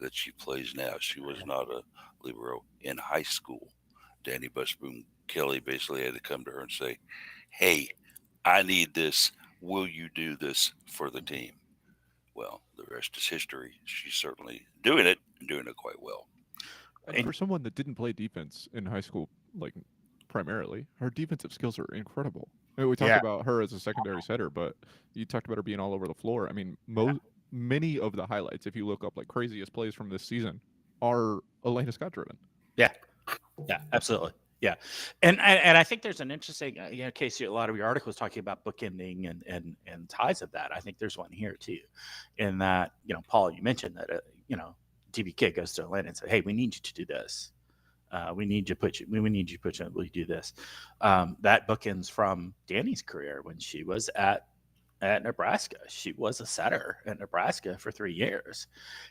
that she plays now. She was not a libero in high school. Danny Busboom Kelly basically had to come to her and say, hey, I need this. Will you do this for the team? Well, the rest is history. She's certainly doing it and doing it quite well. And for someone that didn't play defense in high school, like primarily, her defensive skills are incredible. I mean, we talked Yeah. about her as a secondary setter, but you talked about her being all over the floor. I mean, many of the highlights, if you look up like craziest plays from this season, are Elena Scott driven. Yeah, absolutely. Yeah, and I think there's an interesting, Casey, a lot of your articles talking about bookending and ties of that. I think there's one here too, in that Paul, you mentioned that DBK goes to Atlanta and said, "Hey, we need you to do this. We need you to put you. We need you to put you. Will you do this?" That bookends from Danny's career when she was at Nebraska. She was a setter at Nebraska for 3 years,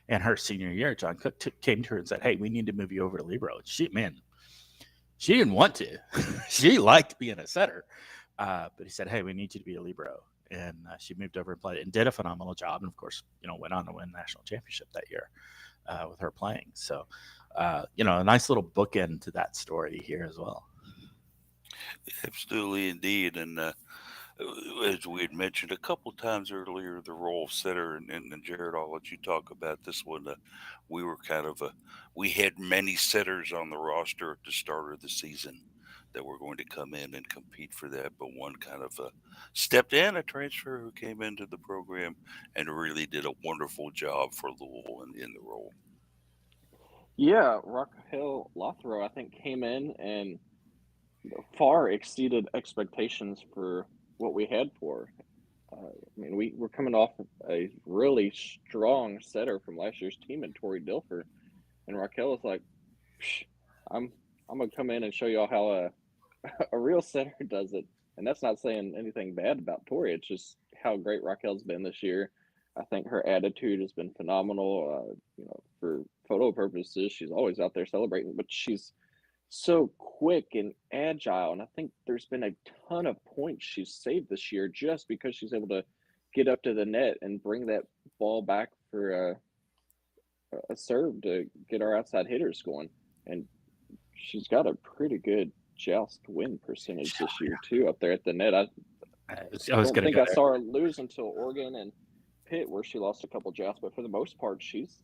and her senior year, John Cook came to her and said, "Hey, we need to move you over to libero." She didn't want to. She liked being a setter, but he said, "Hey, we need you to be a libero," and she moved over and played and did a phenomenal job. And of course, went on to win national championship that year with her playing. So, a nice little bookend to that story here as well. Absolutely, indeed, and as we had mentioned a couple times earlier, the role of setter, and Jared, I'll let you talk about this one. We were we had many setters on the roster at the start of the season that were going to come in and compete for that, but one kind of stepped in, a transfer who came into the program and really did a wonderful job for Louisville in the role. Yeah, Raquel Lothro, I think, came in and far exceeded expectations for what we had for her. I mean, we were coming off a really strong setter from last year's team in Tori Dilfer, and Raquel was like, I'm gonna come in and show y'all how a real setter does it." And that's not saying anything bad about Tori. It's just how great Raquel's been this year. I think her attitude has been phenomenal. For photo purposes, she's always out there celebrating, but she's so quick and agile. And I think there's been a ton of points she's saved this year just because she's able to get up to the net and bring that ball back for a serve to get our outside hitters going. And she's got a pretty good joust win percentage this year too up there at the net. I don't think I saw her lose until Oregon and Pitt, where she lost a couple jousts, but for the most part, she's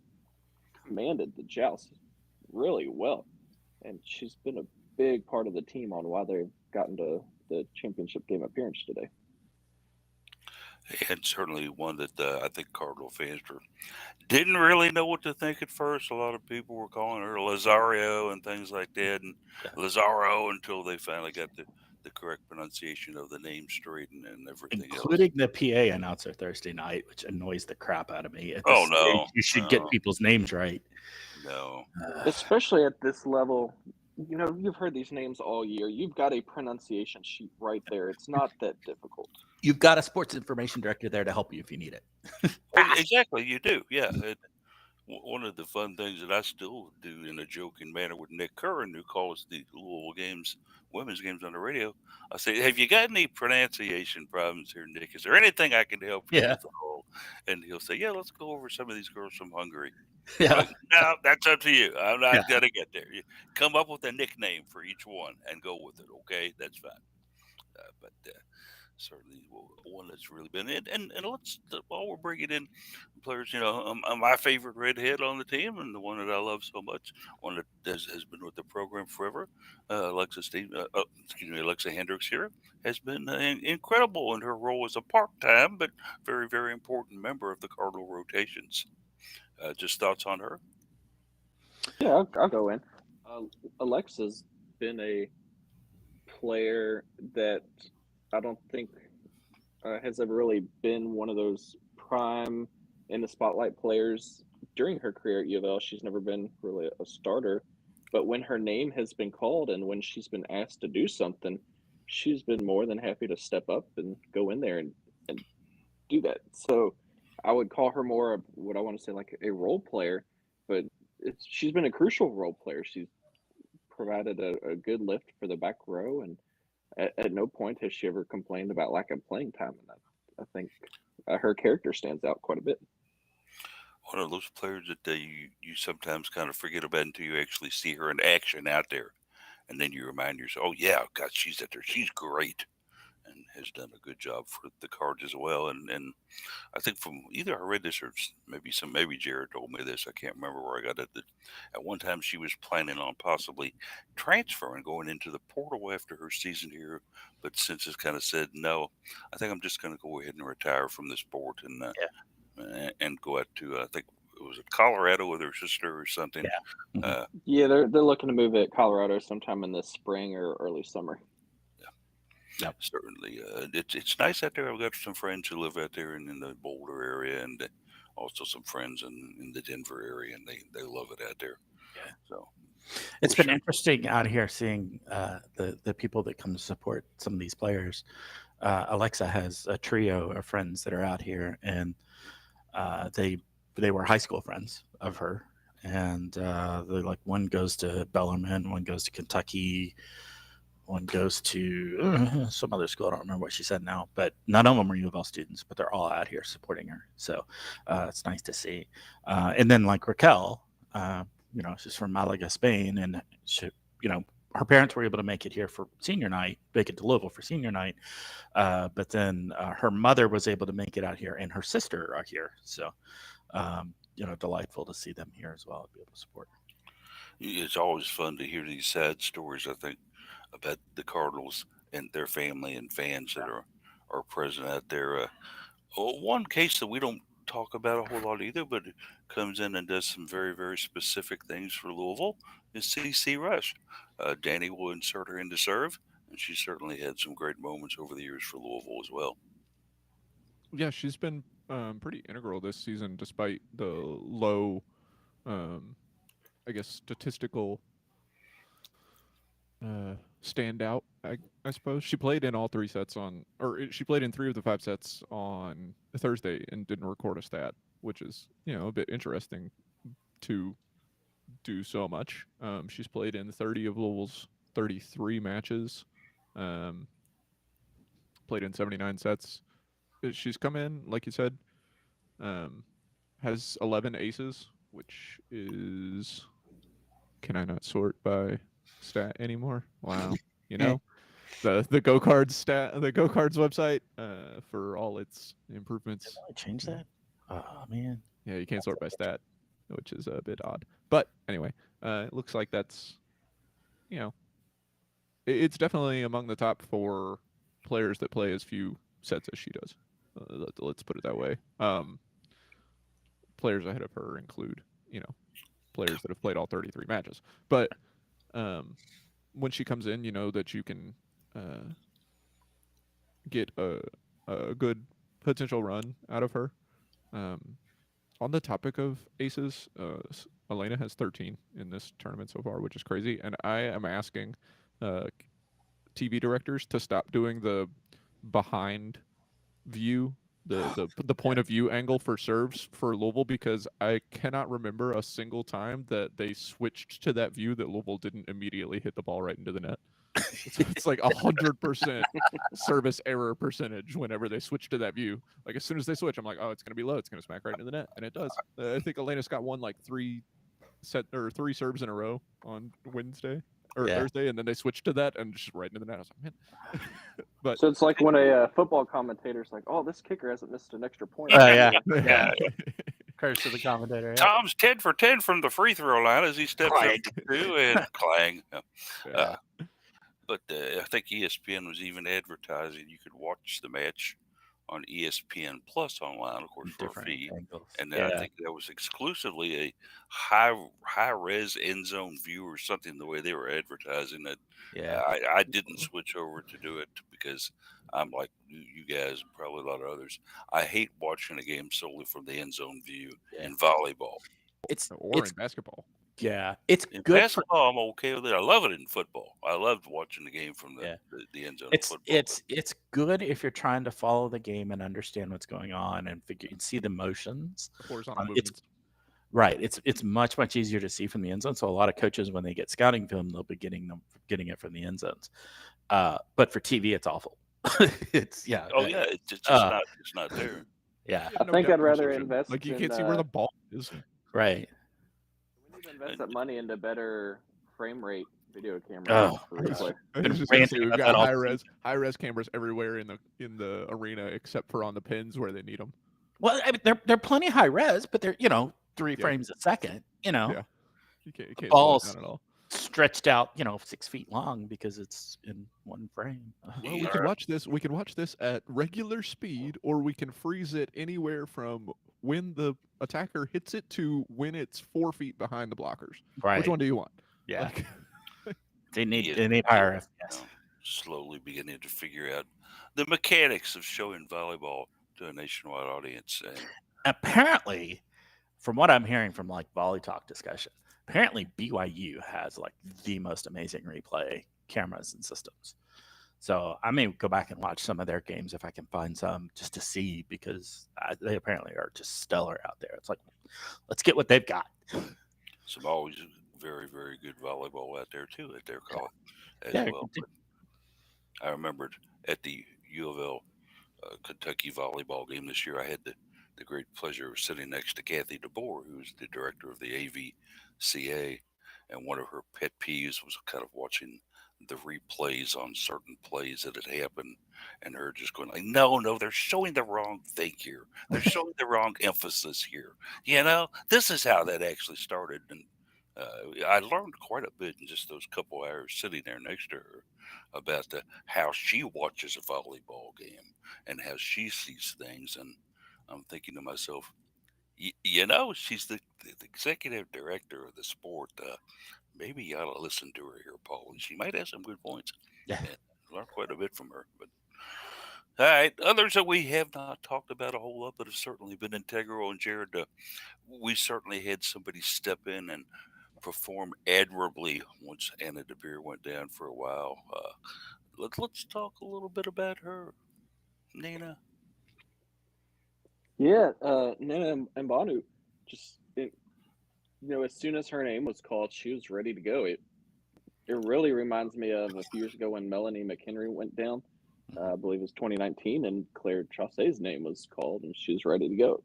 commanded the joust really well, and she's been a big part of the team on why they've gotten to the championship game appearance today. And certainly one that I think Cardinal fans didn't really know what to think at first. A lot of people were calling her Lazario and things like that, and Lazaro until they finally got the correct pronunciation of the name straight and everything including else. the PA announcer Thursday night, which annoys the crap out of me. No. You should get people's names right. No. Especially at this level, you've heard these names all year. You've got a pronunciation sheet right there. It's not that difficult. You've got a sports information director there to help you if you need it. Exactly, you do. Yeah. One of the fun things that I still do in a joking manner with Nick Curran, who calls the Louisville games, women's games on the radio, I say, "Have you got any pronunciation problems here, Nick? Is there anything I can help you with?" And he'll say, "Yeah, let's go over some of these girls from Hungary." Yeah. Like, no, that's up to you. I'm not going to get there. You come up with a nickname for each one and go with it, okay? That's fine. But certainly one that's really been in. And let's, while we're bringing in players, my favorite redhead on the team and the one that I love so much, one that has been with the program forever, Alexa Hendricks here, has been incredible in her role as a part-time but very, very important member of the Cardinal rotations. Just thoughts on her? Yeah, I'll go in. Alexa's been a player that I don't think has ever really been one of those prime in the spotlight players during her career at UofL. She's never been really a starter, but when her name has been called and when she's been asked to do something, she's been more than happy to step up and go in there and do that. So I would call her more of what I want to say like a role player, but she's been a crucial role player. She's provided a good lift for the back row, and at no point has she ever complained about lack of playing time. And I think her character stands out quite a bit. One of those players that you sometimes kind of forget about until you actually see her in action out there. And then you remind yourself, "Oh, yeah, God, she's out there. She's great." has done a good job for the Cards as well. And I think from either I read this or maybe Jared told me this. I can't remember where I got it. That at one time she was planning on possibly transferring, going into the portal after her season here, but since has kind of said no. I think I'm just going to go ahead and retire from the sport and go out to I think it was Colorado with her sister or something. Yeah. Mhm. Yeah, they're looking to move at Colorado sometime in the spring or early summer. Yep. Certainly, it's nice out there. I've got some friends who live out there in the Boulder area, and also some friends in the Denver area, and they love it out there. Yeah. So It's for been sure. interesting out here seeing the people that come to support some of these players. Alexa has a trio of friends that are out here, and they were high school friends of her, and they like one goes to Bellarmine, one goes to Kentucky, one goes to some other school. I don't remember what she said now, but none of them are UofL students, but they're all out here supporting her. So it's nice to see. And then like Raquel, she's from Malaga, Spain, and she, her parents were able to make it here for senior night, make it to Louisville for senior night. But then her mother was able to make it out here, and her sister are here. So, delightful to see them here as well and be able to support. It's always fun to hear these sad stories, I think, about the Cardinals and their family and fans that are present out there. One case that we don't talk about a whole lot either, but comes in and does some very, very specific things for Louisville is CC Rush. Danny will insert her into serve, and she certainly had some great moments over the years for Louisville as well. Yeah, she's been pretty integral this season, despite the low, I guess, statistical standout. I suppose she played in all 3 sets she played in 3 of the 5 sets on Thursday and didn't record a stat, which is a bit interesting to do so much. She's played in 30 of Louisville's 33 matches. Played in 79 sets. She's come in, like you said, has 11 aces, which is, can I not sort by stat anymore? Wow. The Go Cards stat, the Go Cards website, for all its improvements. Did I change that? Oh man. Yeah, you can't sort by stat, which is a bit odd. But anyway, it looks like that's, it's definitely among the top 4 players that play as few sets as she does. Let's put it that way. Players ahead of her include, players that have played all 33 matches. But when she comes in, you know that you can get a good potential run out of her. On the topic of aces, Elena has 13 in this tournament so far, which is crazy. And I am asking TV directors to stop doing the behind view, the point of view angle for serves for Louisville, because I cannot remember a single time that they switched to that view that Louisville didn't immediately hit the ball right into the net. It's like 100% service error percentage whenever they switch to that view. Like as soon as they switch, I'm like, oh, it's going to be low. It's going to smack right into the net, and it does. I think Elena's got one like 3 serves in a row on Wednesday or Thursday, and then they switched to that and just right into the net. I was like, man. But so it's like when a football commentator's like, "Oh, this kicker hasn't missed an extra point." Yeah. Curse to the commentator. Yeah. Tom's 10 for 10 from the free throw line as he steps up through and clang. But I think ESPN was even advertising you could watch the match on ESPN Plus online, of course, for a fee. And I think that was exclusively a high res end zone view or something. The way they were advertising it, I didn't switch over to do it because I'm like you guys and probably a lot of others. I hate watching a game solely from the end zone view in volleyball. Or in basketball. Yeah, it's in good. Basketball, I'm okay with it. I love it in football. I loved watching the game from the end zone. It's of football. It's good if you're trying to follow the game and understand what's going on and see the motions. Horizontal movements. Right. It's much easier to see from the end zone. So a lot of coaches, when they get scouting film, they'll be getting it from the end zones. But for TV, it's awful. It's just not there. Yeah, I think I'd rather invest. Like you can't see where the ball is. Right. We need to invest that money into better frame rate video camera Oh, for I was, replay. I Been was just gonna say ranting we've about got that all high res cameras everywhere in the arena except for on the pins where they need them. Well, I mean, they're plenty high res, but they're 3 Yeah. frames a second. Yeah, you The can't slow it ball's down at all. stretched out 6 feet long because it's in one frame. Well, we Yeah. could watch this. We could watch this at regular speed, or we can freeze it anywhere from when the attacker hits it to when it's 4 feet behind the blockers. Right. Which one do you want? Yeah. Like, They need Yeah, they need higher yeah, FPS. slowly beginning to figure out the mechanics of showing volleyball to a nationwide audience. And Apparently, from what I'm hearing from like Volley Talk discussion, apparently BYU has like the most amazing replay cameras and systems. So I may go back and watch some of their games if I can find some just to see, because they apparently are just stellar out there. It's like, let's get what they've got. some always very, very good volleyball out there too at their college as Yeah, well. But I remembered at the UofL Kentucky volleyball game this year, I had the great pleasure of sitting next to Kathy DeBoer, who's the director of the AVCA, and one of her pet peeves was kind of watching the replays on certain plays that had happened, and her just going like, no, they're showing the wrong thing here. They're showing the wrong emphasis here. This is how that actually started. And I learned quite a bit in just those couple hours sitting there next to her about how she watches a volleyball game and how she sees things. And I'm thinking to myself, she's the executive director of the sport. Maybe you ought to listen to her here, Paul. She might have some good points. Yeah. And learn quite a bit from her. But all right, others that we have not talked about a whole lot, but have certainly been integral. And Jared, we certainly had somebody step in and perform admirably once Anna DeBeer went down for a while. Let's talk a little bit about her, Nina. Yeah, Nana Mbanu, just as soon as her name was called, she was ready to go. It really reminds me of a few years ago when Melanie McHenry went down. I believe it was 2019, and Claire Chausset's name was called, and she was ready to go.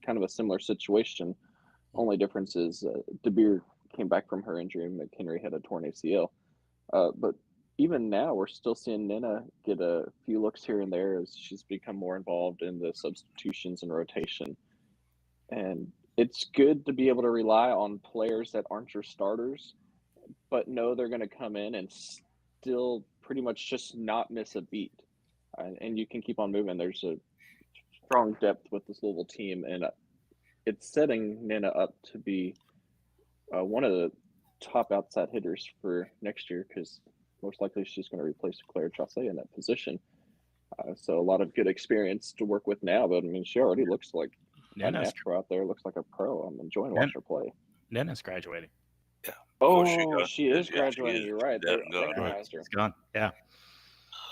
Kind of a similar situation. Only difference is DeBeer came back from her injury, and McHenry had a torn ACL. But even now, we're still seeing Nina get a few looks here and there as she's become more involved in the substitutions and rotation. And it's good to be able to rely on players that aren't your starters, but know they're going to come in and still pretty much just not miss a beat. And you can keep on moving. There's a strong depth with this Louisville team, and it's setting Nina up to be one of the top outside hitters for next year, because most likely she's going to replace Claire Chausset in that position. So a lot of good experience to work with now, but I mean, she already looks like a natural out there, looks like a pro. I'm enjoying watching her play. Nina's graduating. Yeah. Oh, she is Yeah, graduating. she is. You're right. She's They out and gone. recognized her. It's gone. Yeah.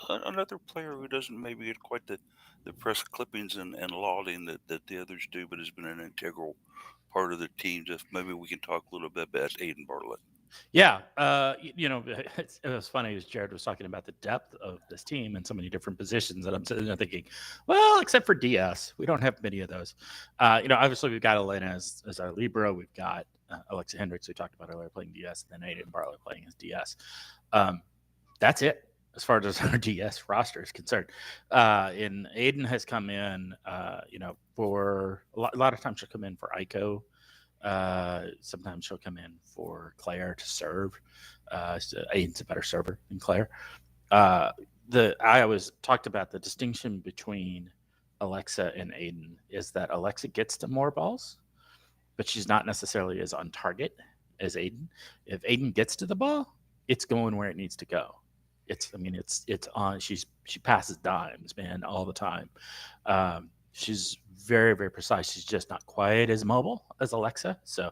Another player who doesn't maybe get quite the press clippings and lauding that the others do, but has been an integral part of the team. Just maybe we can talk a little bit about Aiden Bartlett. Yeah. It was funny as Jared was talking about the depth of this team and so many different positions that I'm sitting there thinking, well, except for DS, we don't have many of those. Obviously we've got Elena as our libero. We've got Alexa Hendricks, we talked about earlier, playing DS, and then Aiden Bartlett playing as DS. That's it as far as our DS roster is concerned. And Aiden has come in, for a lot of times she'll come in for Aiko. Sometimes she'll come in for Claire to serve. So Aiden's a better server than Claire. I always talked about the distinction between Alexa and Aiden is that Alexa gets to more balls, but she's not necessarily as on target as Aiden. If Aiden gets to the ball, it's going where it needs to go. It's on. She passes dimes, man, all the time. She's very, very precise. She's just not quite as mobile as Alexa. So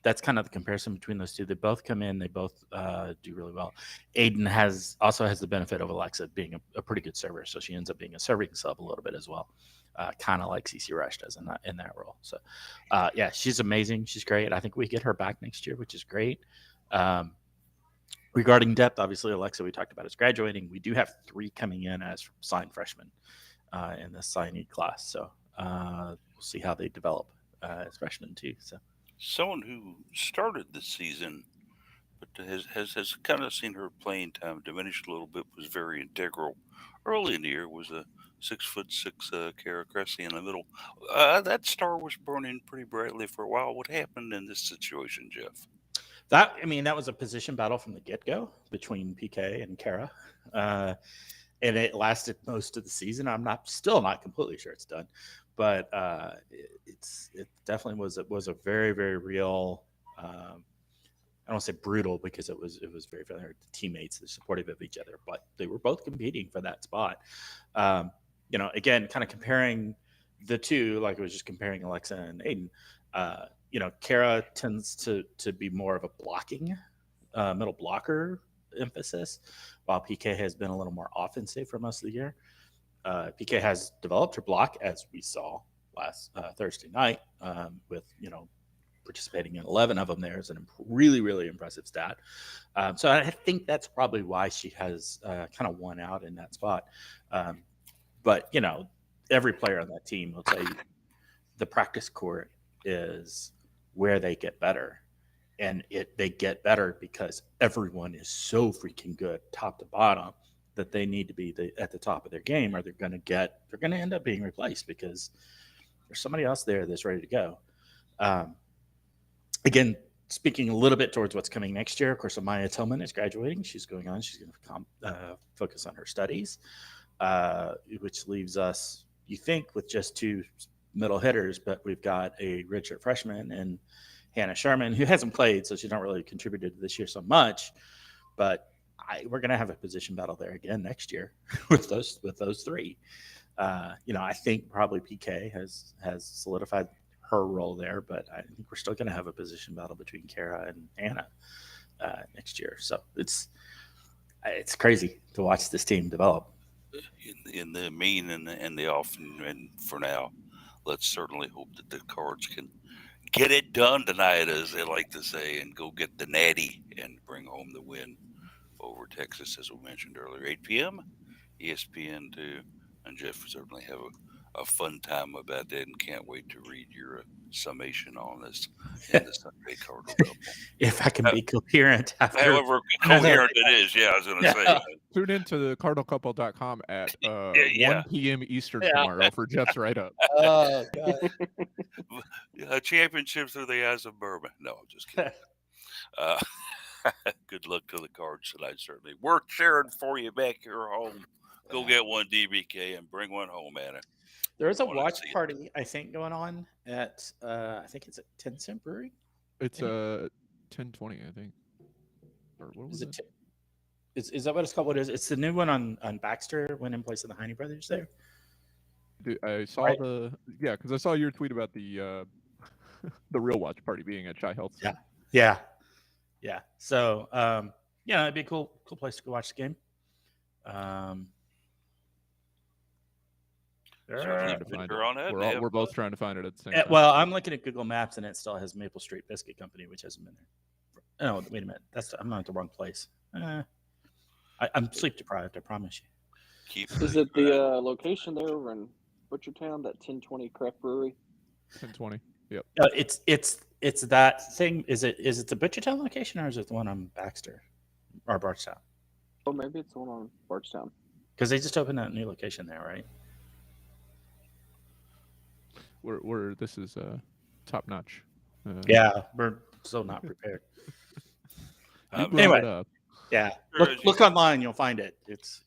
that's kind of the comparison between those two. They both come in. They both do really well. Aiden also has the benefit of Alexa being a pretty good server. So she ends up being a serving sub a little bit as well. Kind of like CC Rush does in that role. So yeah, she's amazing. She's great. I think we get her back next year, which is great. Regarding depth, obviously Alexa, we talked about, is graduating. We do have 3 coming in as signed freshmen in the signee class. So we'll see how they develop as freshmen too. So someone who started the season but has kind of seen her playing time diminish a little bit. Was very integral early in the year. Was a 6'6" Kara Cressy in the middle. That star was burning pretty brightly for a while. What happened in this situation, Jeff? That was a position battle from the get go between PK and Kara, and it lasted most of the season. Still not completely sure it's done, but it definitely was a very very real. I don't say brutal because it was very familiar. The teammates, they're supportive of each other, but they were both competing for that spot. Again, kind of comparing the two, like I was just comparing Alexa and Aiden. Kara tends to be more of a blocking middle blocker emphasis, while PK has been a little more offensive for most of the year. PK has developed her block, as we saw last Thursday night, with participating in 11 of them. There is a really, really impressive stat. So I think that's probably why she has kind of won out in that spot. But every player on that team will tell you the practice court is where they get better. And they get better because everyone is so freaking good, top to bottom, that they need to be at the top of their game, or they're going to end up being replaced because there's somebody else there that's ready to go. Again, speaking a little bit towards what's coming next year, of course, Amaya Tillman is graduating. She's going on. She's going to focus on her studies, which leaves us, you think, with just two middle hitters, but we've got a redshirt freshman and Hannah Sherman, who hasn't played, so she's not really contributed this year so much. But we're going to have a position battle there again next year with those three. I think probably PK has solidified her role there, but I think we're still going to have a position battle between Kara and Anna next year. So it's crazy to watch this team develop. In the mean and the often, and for now, let's certainly hope that the Cards can get it done tonight, as they like to say, and go get the natty and bring home the win over Texas, as we mentioned earlier. 8 p.m. ESPN2. And Jeff certainly have a fun time about that, and can't wait to read your summation on this in the Sunday Cardinal Double. If I can be coherent after. However coherent it is, I was going to say. Tune in to the cardinalcouple.com at 1 p.m. Eastern tomorrow for Jeff's write-up. Oh, God. Championships through the eyes of bourbon. No, I'm just kidding. Good luck to the Cards tonight, certainly. Worth sharing for you back here home. Go get one DBK and bring one home, Anna. There is a watch party, I think, going on at, I think it's at 10 Cent Brewery. It's 10:20, I think. Or what was it? Is that what it's called? What is it? It's the new one on Baxter, went in place of the Heine Brothers there. Dude, I saw because I saw your tweet about the the real watch party being at Chai Health. Yeah. So, it'd be a cool place to go watch the game. We're both trying to find it at the same time. Well, I'm looking at Google Maps, and it still has Maple Street Biscuit Company, which hasn't been there. Oh, wait a minute. I'm not at the wrong place. I'm sleep deprived, I promise you. Is it the location there over in Butchertown, that 1020 Craft Brewery? 1020. Yep. It's that thing. Is it the Butchertown location, or is it the one on Baxter or Bardstown? Oh, maybe it's the one on Bardstown. Because they just opened that new location there, right? We're this is top notch. We're so not prepared. Anyway, look online, you'll find it.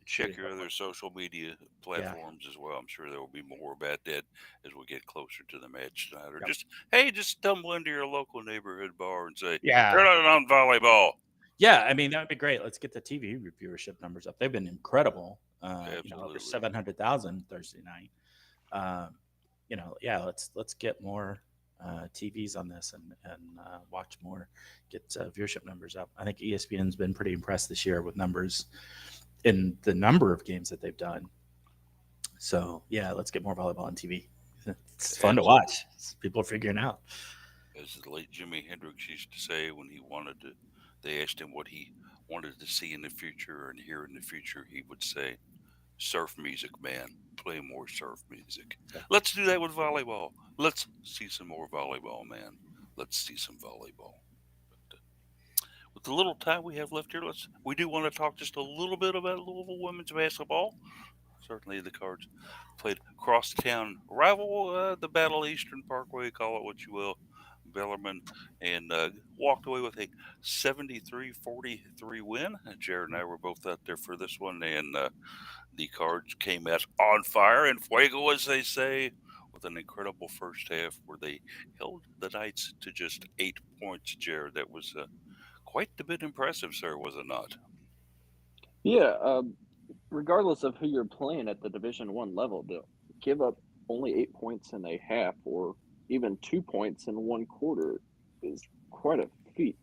Check your other social media platforms as well. I'm sure there will be more about that as we get closer to the match tonight. Or just stumble into your local neighborhood bar and say, turn it on volleyball. Yeah, that would be great. Let's get the TV viewership numbers up. They've been incredible. Over 700,000 Thursday night. Let's get more TVs on this and watch more, get viewership numbers up. I think ESPN's been pretty impressed this year with numbers in the number of games that they've done. So let's get more volleyball on TV. It's fun to watch. People are figuring out. As the late Jimi Hendrix used to say, when they asked him what he wanted to see in the future and hear in the future, he would say, "Surf music, man. Play more surf music." Let's do that with volleyball. Let's see some more volleyball, man. Let's see some volleyball. But, with the little time we have left here, we do want to talk just a little bit about Louisville women's basketball. Certainly, the Cards played crosstown rival, the Battle Eastern Parkway, call it what you will, Bellarmine, and walked away with a 73-43 win. Jared and I were both out there for this one, and the Cards came out on fire and fuego, as they say, with an incredible first half where they held the Knights to just 8 points. Jared, that was quite a bit impressive, sir, was it not? Yeah, regardless of who you're playing at the Division One level, to give up only 8 points in a half or even 2 points in one quarter is quite a feat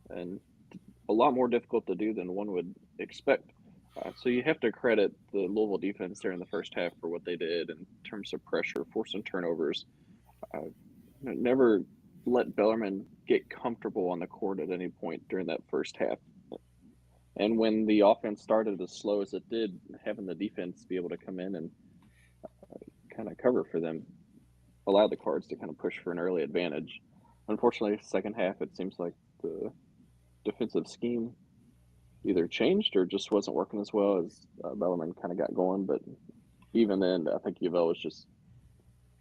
and a lot more difficult to do than one would expect. So you have to credit the Louisville defense there in the first half for what they did in terms of pressure, forcing turnovers. Never let Bellarmine get comfortable on the court at any point during that first half. And when the offense started as slow as it did, having the defense be able to come in and kind of cover for them allowed the Cards to kind of push for an early advantage. Unfortunately, second half, it seems like the defensive scheme either changed or just wasn't working as well as Bellarmine kind of got going. But even then, I think UofL was just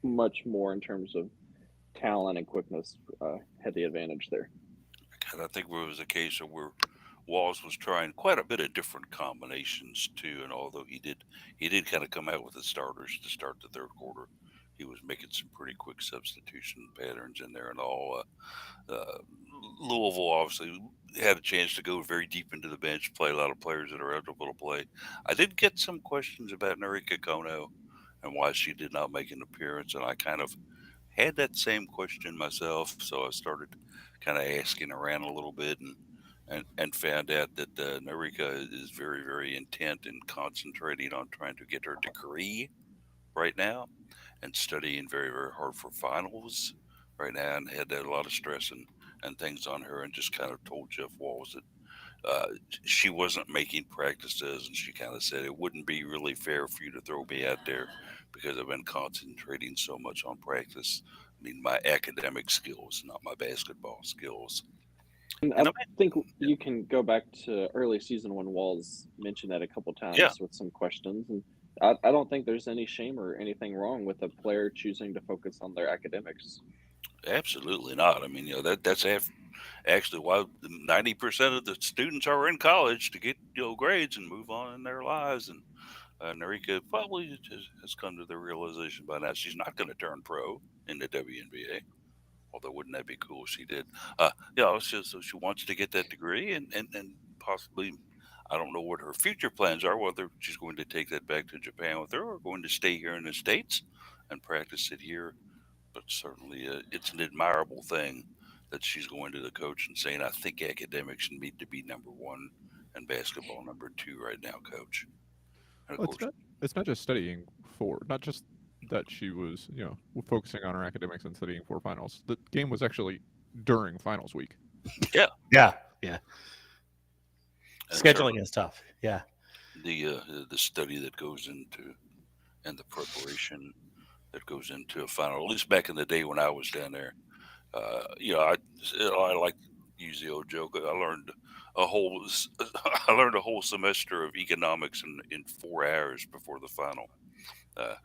much more in terms of talent and quickness, had the advantage there. And I think it was a case of where Walls was trying quite a bit of different combinations too, and although he did kind of come out with the starters to start the third quarter, he was making some pretty quick substitution patterns in there and all. Uh, Louisville obviously had a chance to go very deep into the bench, play a lot of players that are eligible to play. I did get some questions about Narika Kono and why she did not make an appearance, and I kind of had that same question myself, so I started kind of asking around a little bit and found out that Narika is very, very intent and concentrating on trying to get her degree right now and studying very, very hard for finals right now and had a lot of stress and things on her and just kind of told Jeff Walls that she wasn't making practices and she kind of said it wouldn't be really fair for you to throw me out there because I've been concentrating so much on practice. I mean, my academic skills, not my basketball skills. And And I I think you can go back to early season when Walls mentioned that a couple yeah, times with some questions. And I don't think there's any shame or anything wrong with a player choosing to focus on their academics. absolutely not. I mean, that's actually why 90% of the students are in college to get grades and move on in their lives. And Narika probably has come to the realization by now she's not going to turn pro in the WNBA. Although wouldn't that be cool if she did? So she wants to get that degree and possibly, I don't know what her future plans are, whether she's going to take that back to Japan with her or going to stay here in the States and practice it here. But certainly it's an admirable thing that she's going to the coach and saying, I think academics need to be number one and basketball number two right now, coach. And of Well, course, it's not just studying for not just that she was focusing on her academics and studying for finals. The game was actually during finals week. yeah. Yeah. And Scheduling is tough. Yeah. the study that goes into and the preparation that goes into a final. At least back in the day when I was down there, I like to use the old joke. I learned a whole semester of economics in 4 hours before the final. Uh,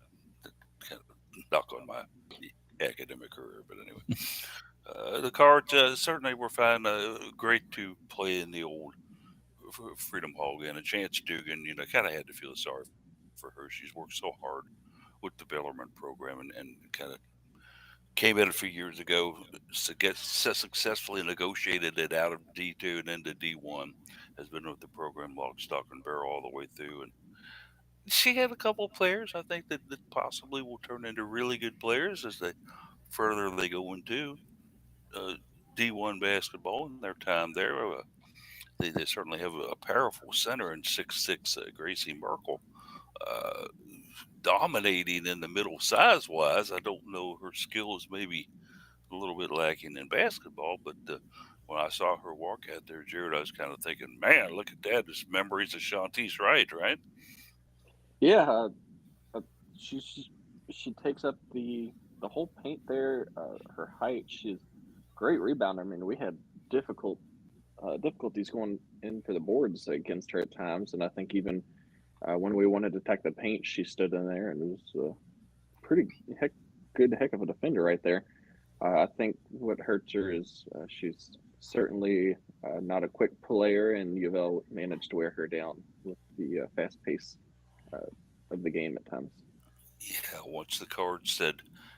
that kind of knock on my academic career, but anyway, the Cards certainly were fine. Great to play in the old Freedom Hall again. And Chance Dugan, kind of had to feel sorry for her. She's worked so hard with the Bellarmine program and kind of came in a few years ago, successfully negotiated it out of D2 and into D1. Has been with the program lock, stock, and barrel all the way through. And she had a couple of players I think that possibly will turn into really good players as they go into uh, D1 basketball in their time there. They certainly have a powerful center in 6'6" Gracie Merkel. Uh, Dominating in the middle size wise. I don't know her skills maybe a little bit lacking in basketball, but when I saw her walk out there, Jared, I was kind of thinking, man, look at that. There's memories of Shantice Wright, right? Yeah, uh, she she she takes up the whole paint there. Her height, she's great rebounder. I mean, we had difficult difficulties going in for the boards against her at times, and I think even when we wanted to attack the paint, she stood in there and was pretty heck of a defender right there. I think what hurts her is she's certainly not a quick player, and UofL managed to wear her down with the fast pace uh, of the game at times. Yeah, once the Cards said,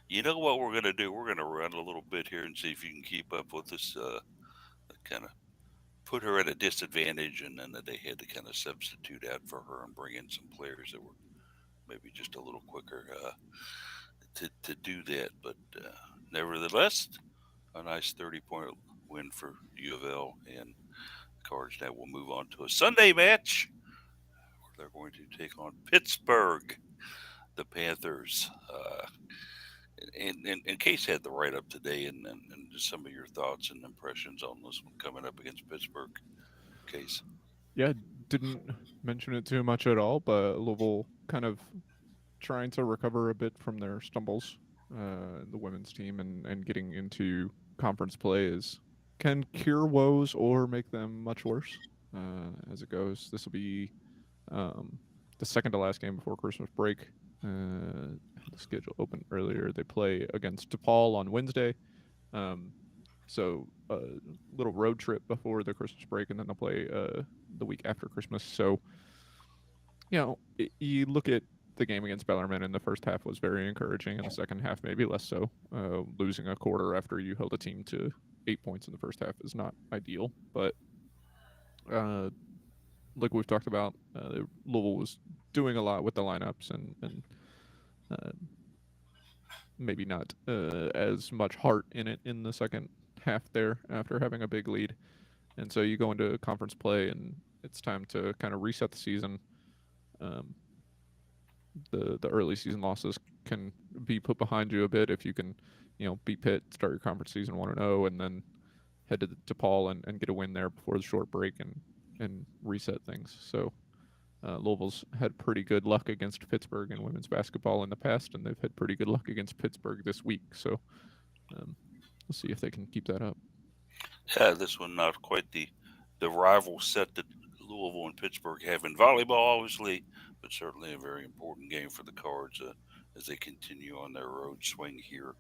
you know what we're going to do? We're going to run a little bit here and see if you can keep up with us. Kind of put her at a disadvantage, and then they had to kind of substitute out for her and bring in some players that were maybe just a little quicker to do that. But nevertheless, a nice 30-point win for U of L, and the Cards now will move on to a Sunday match where they're going to take on Pittsburgh, the Panthers. And Case had the write up today, and just some of your thoughts and impressions on this one coming up against Pittsburgh. Case. Yeah, didn't mention it too much at all, but Louisville kind of trying to recover a bit from their stumbles, the women's team, and getting into conference play can cure woes or make them much worse as it goes. This will be the second to last game before Christmas break. The schedule opened earlier. They play against DePaul on Wednesday. So a little road trip before the Christmas break, and then they'll play the week after Christmas. So, you look at the game against Bellarmine, in the first half was very encouraging, and the second half maybe less so. Losing a quarter after you held a team to 8 points in the first half is not ideal, but like we've talked about, Louisville was doing a lot with the lineups and maybe not as much heart in it in the second half there after having a big lead. And so you go into conference play, and it's time to kind of reset the season. The early season losses can be put behind you a bit if you can, beat Pitt, start your conference season 1-0, and then head to DePaul and get a win there before the short break and reset things. So Louisville's had pretty good luck against Pittsburgh in women's basketball in the past, and they've had pretty good luck against Pittsburgh this week. So we'll see if they can keep that up. Yeah, this one not quite the rival set that Louisville and Pittsburgh have in volleyball, obviously, but certainly a very important game for the Cards as they continue on their road swing here.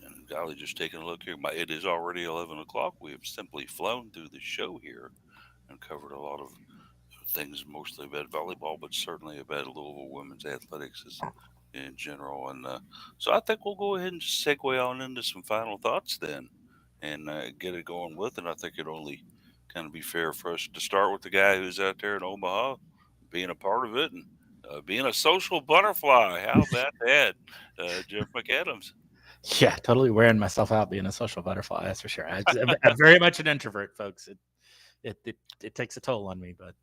And golly, just taking a look here, it is already 11 o'clock. We have simply flown through the show here and covered a lot of things, mostly about volleyball, but certainly about Louisville women's athletics in general. And so I think we'll go ahead and just segue on into some final thoughts then and get it going with. And I think it only kind of be fair for us to start with the guy who's out there in Omaha, being a part of it and being a social butterfly. How about that, Jeff McAdams? Yeah, totally wearing myself out being a social butterfly. That's for sure. I'm very much an introvert, folks. It takes a toll on me, but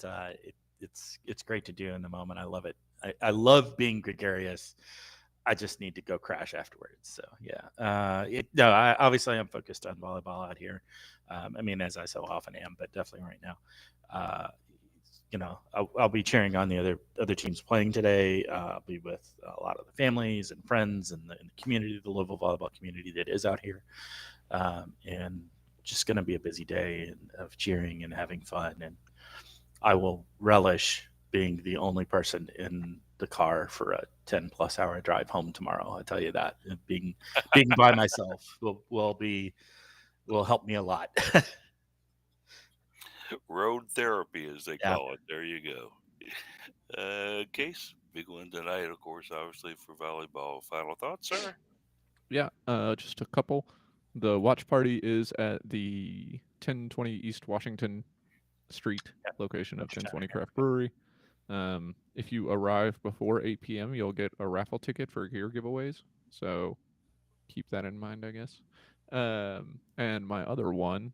it's great to do in the moment. I love it. I love being gregarious. I just need to go crash afterwards. So yeah, obviously I'm focused on volleyball out here. As I so often am, but definitely right now. I'll be cheering on the other teams playing today. I'll be with a lot of the families and friends and the community, the Louisville volleyball community that is out here, and just going to be a busy day of cheering and having fun. And I will relish being the only person in the car for a 10+ hour drive home tomorrow. I tell you that being by myself will help me a lot. Road therapy, as they call it. There you go. Case, big one tonight, of course, obviously for volleyball. Final thoughts, sir? Yeah, just a couple. The watch party is at the 1020 East Washington Street location of 1020 Craft Brewery. If you arrive before 8 p.m., you'll get a raffle ticket for gear giveaways. So keep that in mind, I guess. And my other one,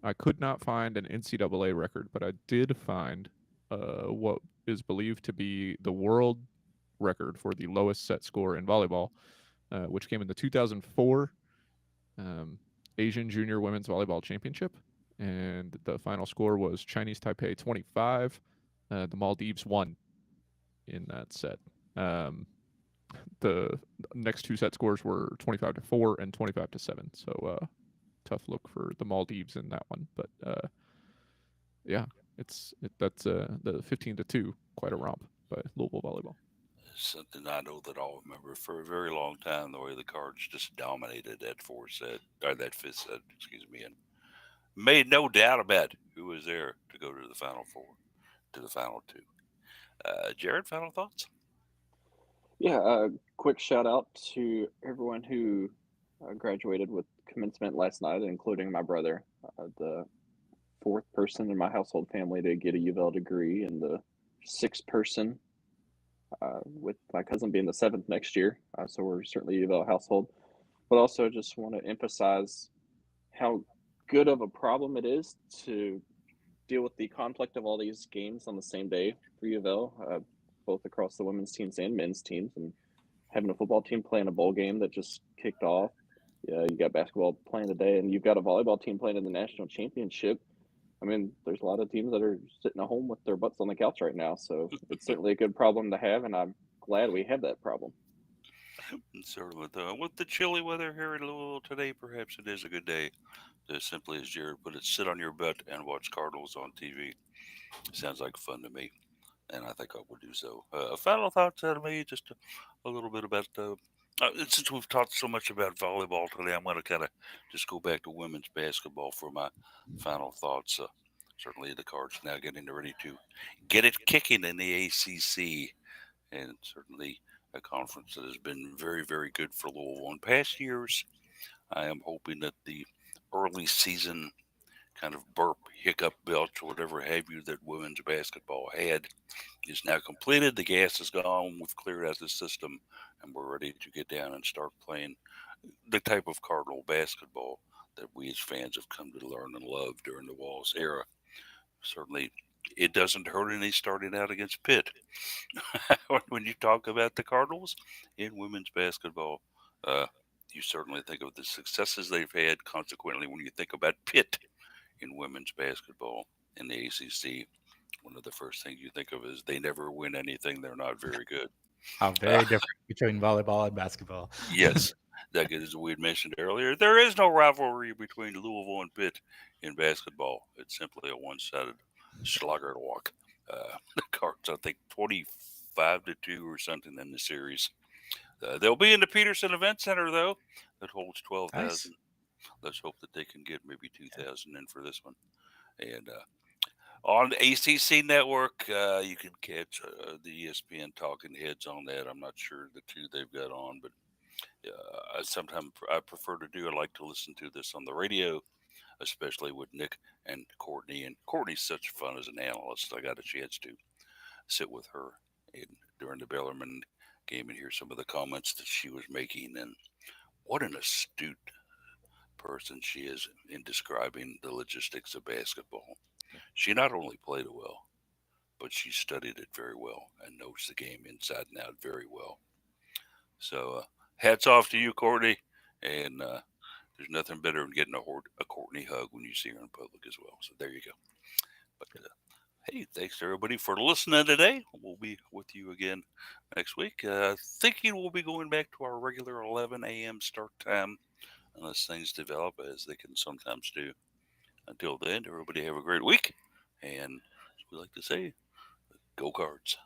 I could not find an NCAA record, but I did find what is believed to be the world record for the lowest set score in volleyball, which came in the 2004 Asian Junior Women's Volleyball Championship. And the final score was Chinese Taipei 25. The Maldives won in that set. The next two set scores were 25-4 and 25-7. So tough look for the Maldives in that one. But yeah, that's the 15-2, quite a romp by Louisville volleyball. Something I know that I'll remember for a very long time. The way the Cards just dominated that fourth set, or that fifth set, excuse me, and made no doubt about who was there to go to the Final Four, to the Final Two. Jared, final thoughts? Yeah, quick shout out to everyone who graduated with commencement last night, including my brother, the fourth person in my household family to get a UofL degree, and the sixth person, with my cousin being the seventh next year. So we're certainly a UofL household. But also just want to emphasize how good of a problem it is to deal with the conflict of all these games on the same day for UofL, both across the women's teams and men's teams, and having a football team playing a bowl game that just kicked off. Yeah, you got basketball playing today, and you've got a volleyball team playing in the national championship. I mean, there's a lot of teams that are sitting at home with their butts on the couch right now, so it's certainly a good problem to have, and I'm glad we have that problem. Certainly, though, with the chilly weather here in Louisville today, perhaps it is a good day to simply, as Jared put it, sit on your butt and watch Cardinals on TV. Sounds like fun to me, and I think I will do so. Final thoughts out of me, just a little bit about since we've talked so much about volleyball today, I'm going to kind of just go back to women's basketball for my final thoughts. Certainly, the Cards now getting ready to get it kicking in the ACC, and certainly a conference that has been very, very good for Louisville in past years. I am hoping that the early season kind of burp, hiccup, belch, or whatever have you that women's basketball had is now completed. The gas is gone. We've cleared out the system, and we're ready to get down and start playing the type of Cardinal basketball that we as fans have come to learn and love during the Walls era. Certainly, it doesn't hurt any starting out against Pitt. When you talk about the Cardinals in women's basketball, uh, you certainly think of the successes they've had. Consequently, when you think about Pitt in women's basketball in the ACC, one of the first things you think of is they never win anything. They're not very good. How very different between volleyball and basketball. Yes, that as we had mentioned earlier, there is no rivalry between Louisville and Pitt in basketball. It's simply a one-sided slugger walk. The Cards, I think, 25-2 or something in the series. They'll be in the Peterson Event Center, though, that holds 12,000. Nice. Let's hope that they can get maybe 2,000 in for this one. And on the ACC network, you can catch the ESPN talking heads on that. I'm not sure the two they've got on, but sometimes I prefer to do. I like to listen to this on the radio, especially with Nick and Courtney. And Courtney's such fun as an analyst. I got a chance to sit with her during the Bellarmine game and hear some of the comments that she was making. And what an astute person she is in describing the logistics of basketball. She not only played it well, but she studied it very well and knows the game inside and out very well. So hats off to you, Courtney. And there's nothing better than getting a Courtney hug when you see her in public as well. So there you go. But hey, thanks to everybody for listening today. We'll be with you again next week. Thinking we'll be going back to our regular 11 a.m. start time unless things develop as they can sometimes do. Until then, everybody have a great week. And as we like to say, go Cards.